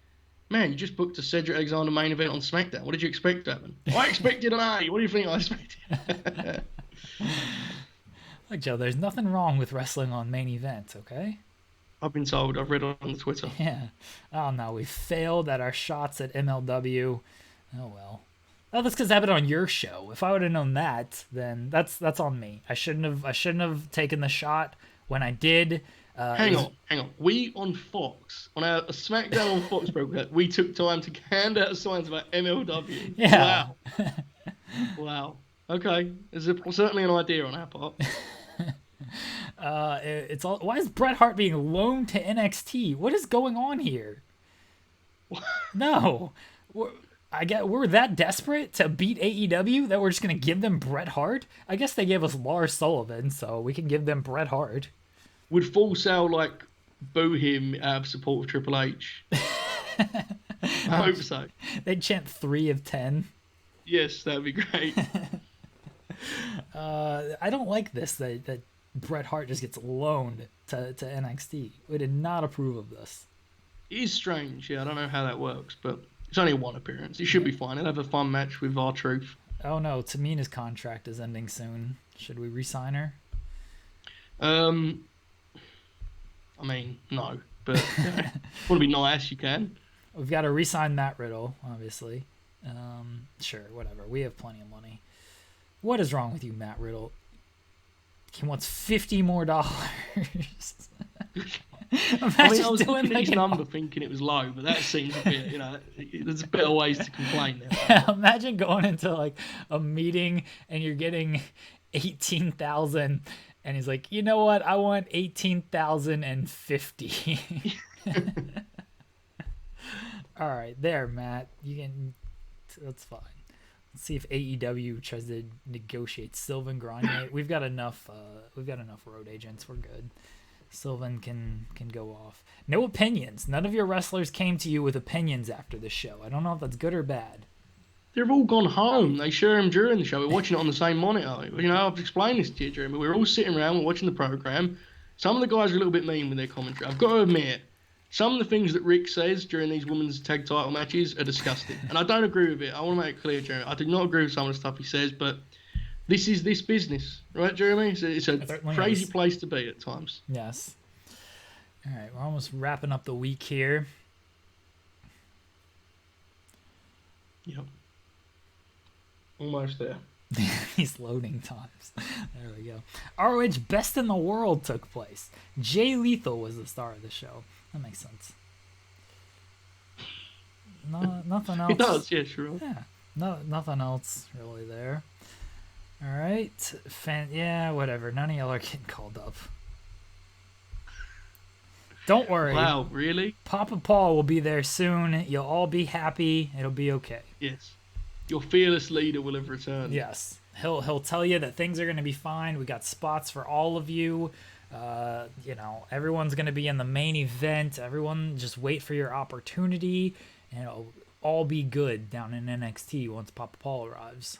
man, you just booked a Cedric Alexander main event on SmackDown. What did you expect to happen? I expected an A. What do you think I expected? Look, Joe, there's nothing wrong with wrestling on Main Event, okay? I've been told. I've read on the Twitter. Yeah. Oh, no, we failed at our shots at MLW. Oh, well. Oh, that's because it happened on your show. If I would have known that, then that's on me. I shouldn't have taken the shot when I did. Hang on. We on Fox, on our SmackDown on Fox program, we took time to hand out signs about MLW. Yeah. Wow. Wow. Okay. There's certainly an idea on our part. It's all. Why is Bret Hart being loaned to NXT? What is going on here? No. We're that desperate to beat AEW that we're just gonna give them Bret Hart? I guess they gave us Lars Sullivan, so we can give them Bret Hart. Would Full Sail like boo him out of support of Triple H? I hope so. They'd chant 3 of 10. Yes, that'd be great. I don't like this that Bret Hart just gets loaned to NXT. We did not approve of this. It is strange. Yeah, I don't know how that works, but it's only one appearance. He should be fine. He'll have a fun match with R-Truth. Oh no, Tamina's contract is ending soon. Should we re-sign her? I mean, no, but want to be nice, you can. We've got to re-sign Matt Riddle, obviously. Sure, whatever. We have plenty of money. What is wrong with you, Matt Riddle? He wants $50 more. I was doing his number thinking it was low, but that seems a bit, there's better ways to complain there. Yeah, imagine going into like a meeting and you're getting 18,000. And he's like, you know what? I want 18,050. All right, there, Matt. You can. That's fine. Let's see if AEW tries to negotiate Sylvan Grenier. We've got enough. We've got enough road agents. We're good. Sylvan can go off. No opinions. None of your wrestlers came to you with opinions after the show. I don't know if that's good or bad. They've all gone home. They share them during the show. We're watching it on the same monitor. I've explained this to you, Jeremy. We're all sitting around, we're watching the program. Some of the guys are a little bit mean with their commentary. I've got to admit, some of the things that Rick says during these women's tag title matches are disgusting. And I don't agree with it. I want to make it clear, Jeremy. I do not agree with some of the stuff he says, but this is this business. Right, Jeremy? It's a crazy place to be at times. Yes. All right, we're almost wrapping up the week here. Yep. Almost there. These loading times. There we go. ROH Best in the World took place. Jay Lethal was the star of the show. That makes sense. No, nothing else. It does, yeah, sure. Yeah. No, nothing else really there. All right. Yeah, whatever. None of y'all are getting called up. Don't worry. Wow, really? Papa Paul will be there soon. You'll all be happy. It'll be okay. Yes. Your fearless leader will have returned. Yes. He'll tell you that things are going to be fine. We got spots for all of you. Everyone's going to be in the main event. Everyone just wait for your opportunity, and it'll all be good down in NXT once Papa Paul arrives.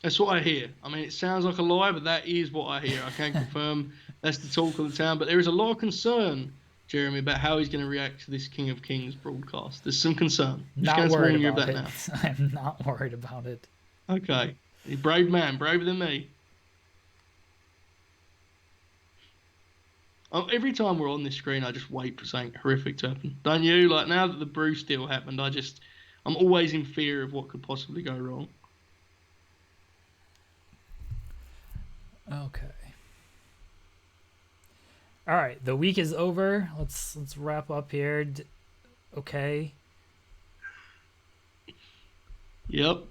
That's what I hear. I mean, it sounds like a lie, but that is what I hear. I can't confirm that's the talk of the town, but there is a lot of concern, Jeremy, about how he's going to react to this King of Kings broadcast. There's some concern. Not worried about it. I'm not worried about it. Okay. A brave man, braver than me. Every time we're on this screen, I just wait for something horrific to happen. Don't you? Like, now that the Bruce deal happened, I'm always in fear of what could possibly go wrong. Okay. All right, the week is over. Let's wrap up here. Okay. Yep.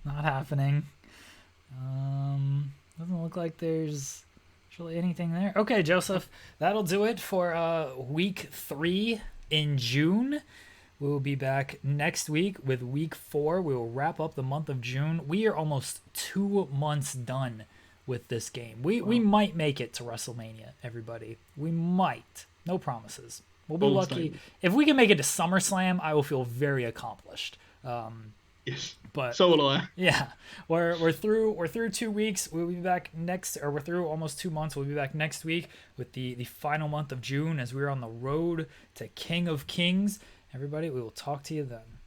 Not happening. Doesn't look like there's really anything there. Okay, Joseph, that'll do it for week 3 in June. We will be back next week with week 4. We will wrap up the month of June. We are almost 2 months done with this game. We might make it to WrestleMania, everybody. We might. No promises. We'll be lucky. If we can make it to SummerSlam, I will feel very accomplished. Yes. But so will I. Yeah. We're through 2 weeks. We'll be back we're through almost 2 months. We'll be back next week with the final month of June as we're on the road to King of Kings. Everybody, we will talk to you then.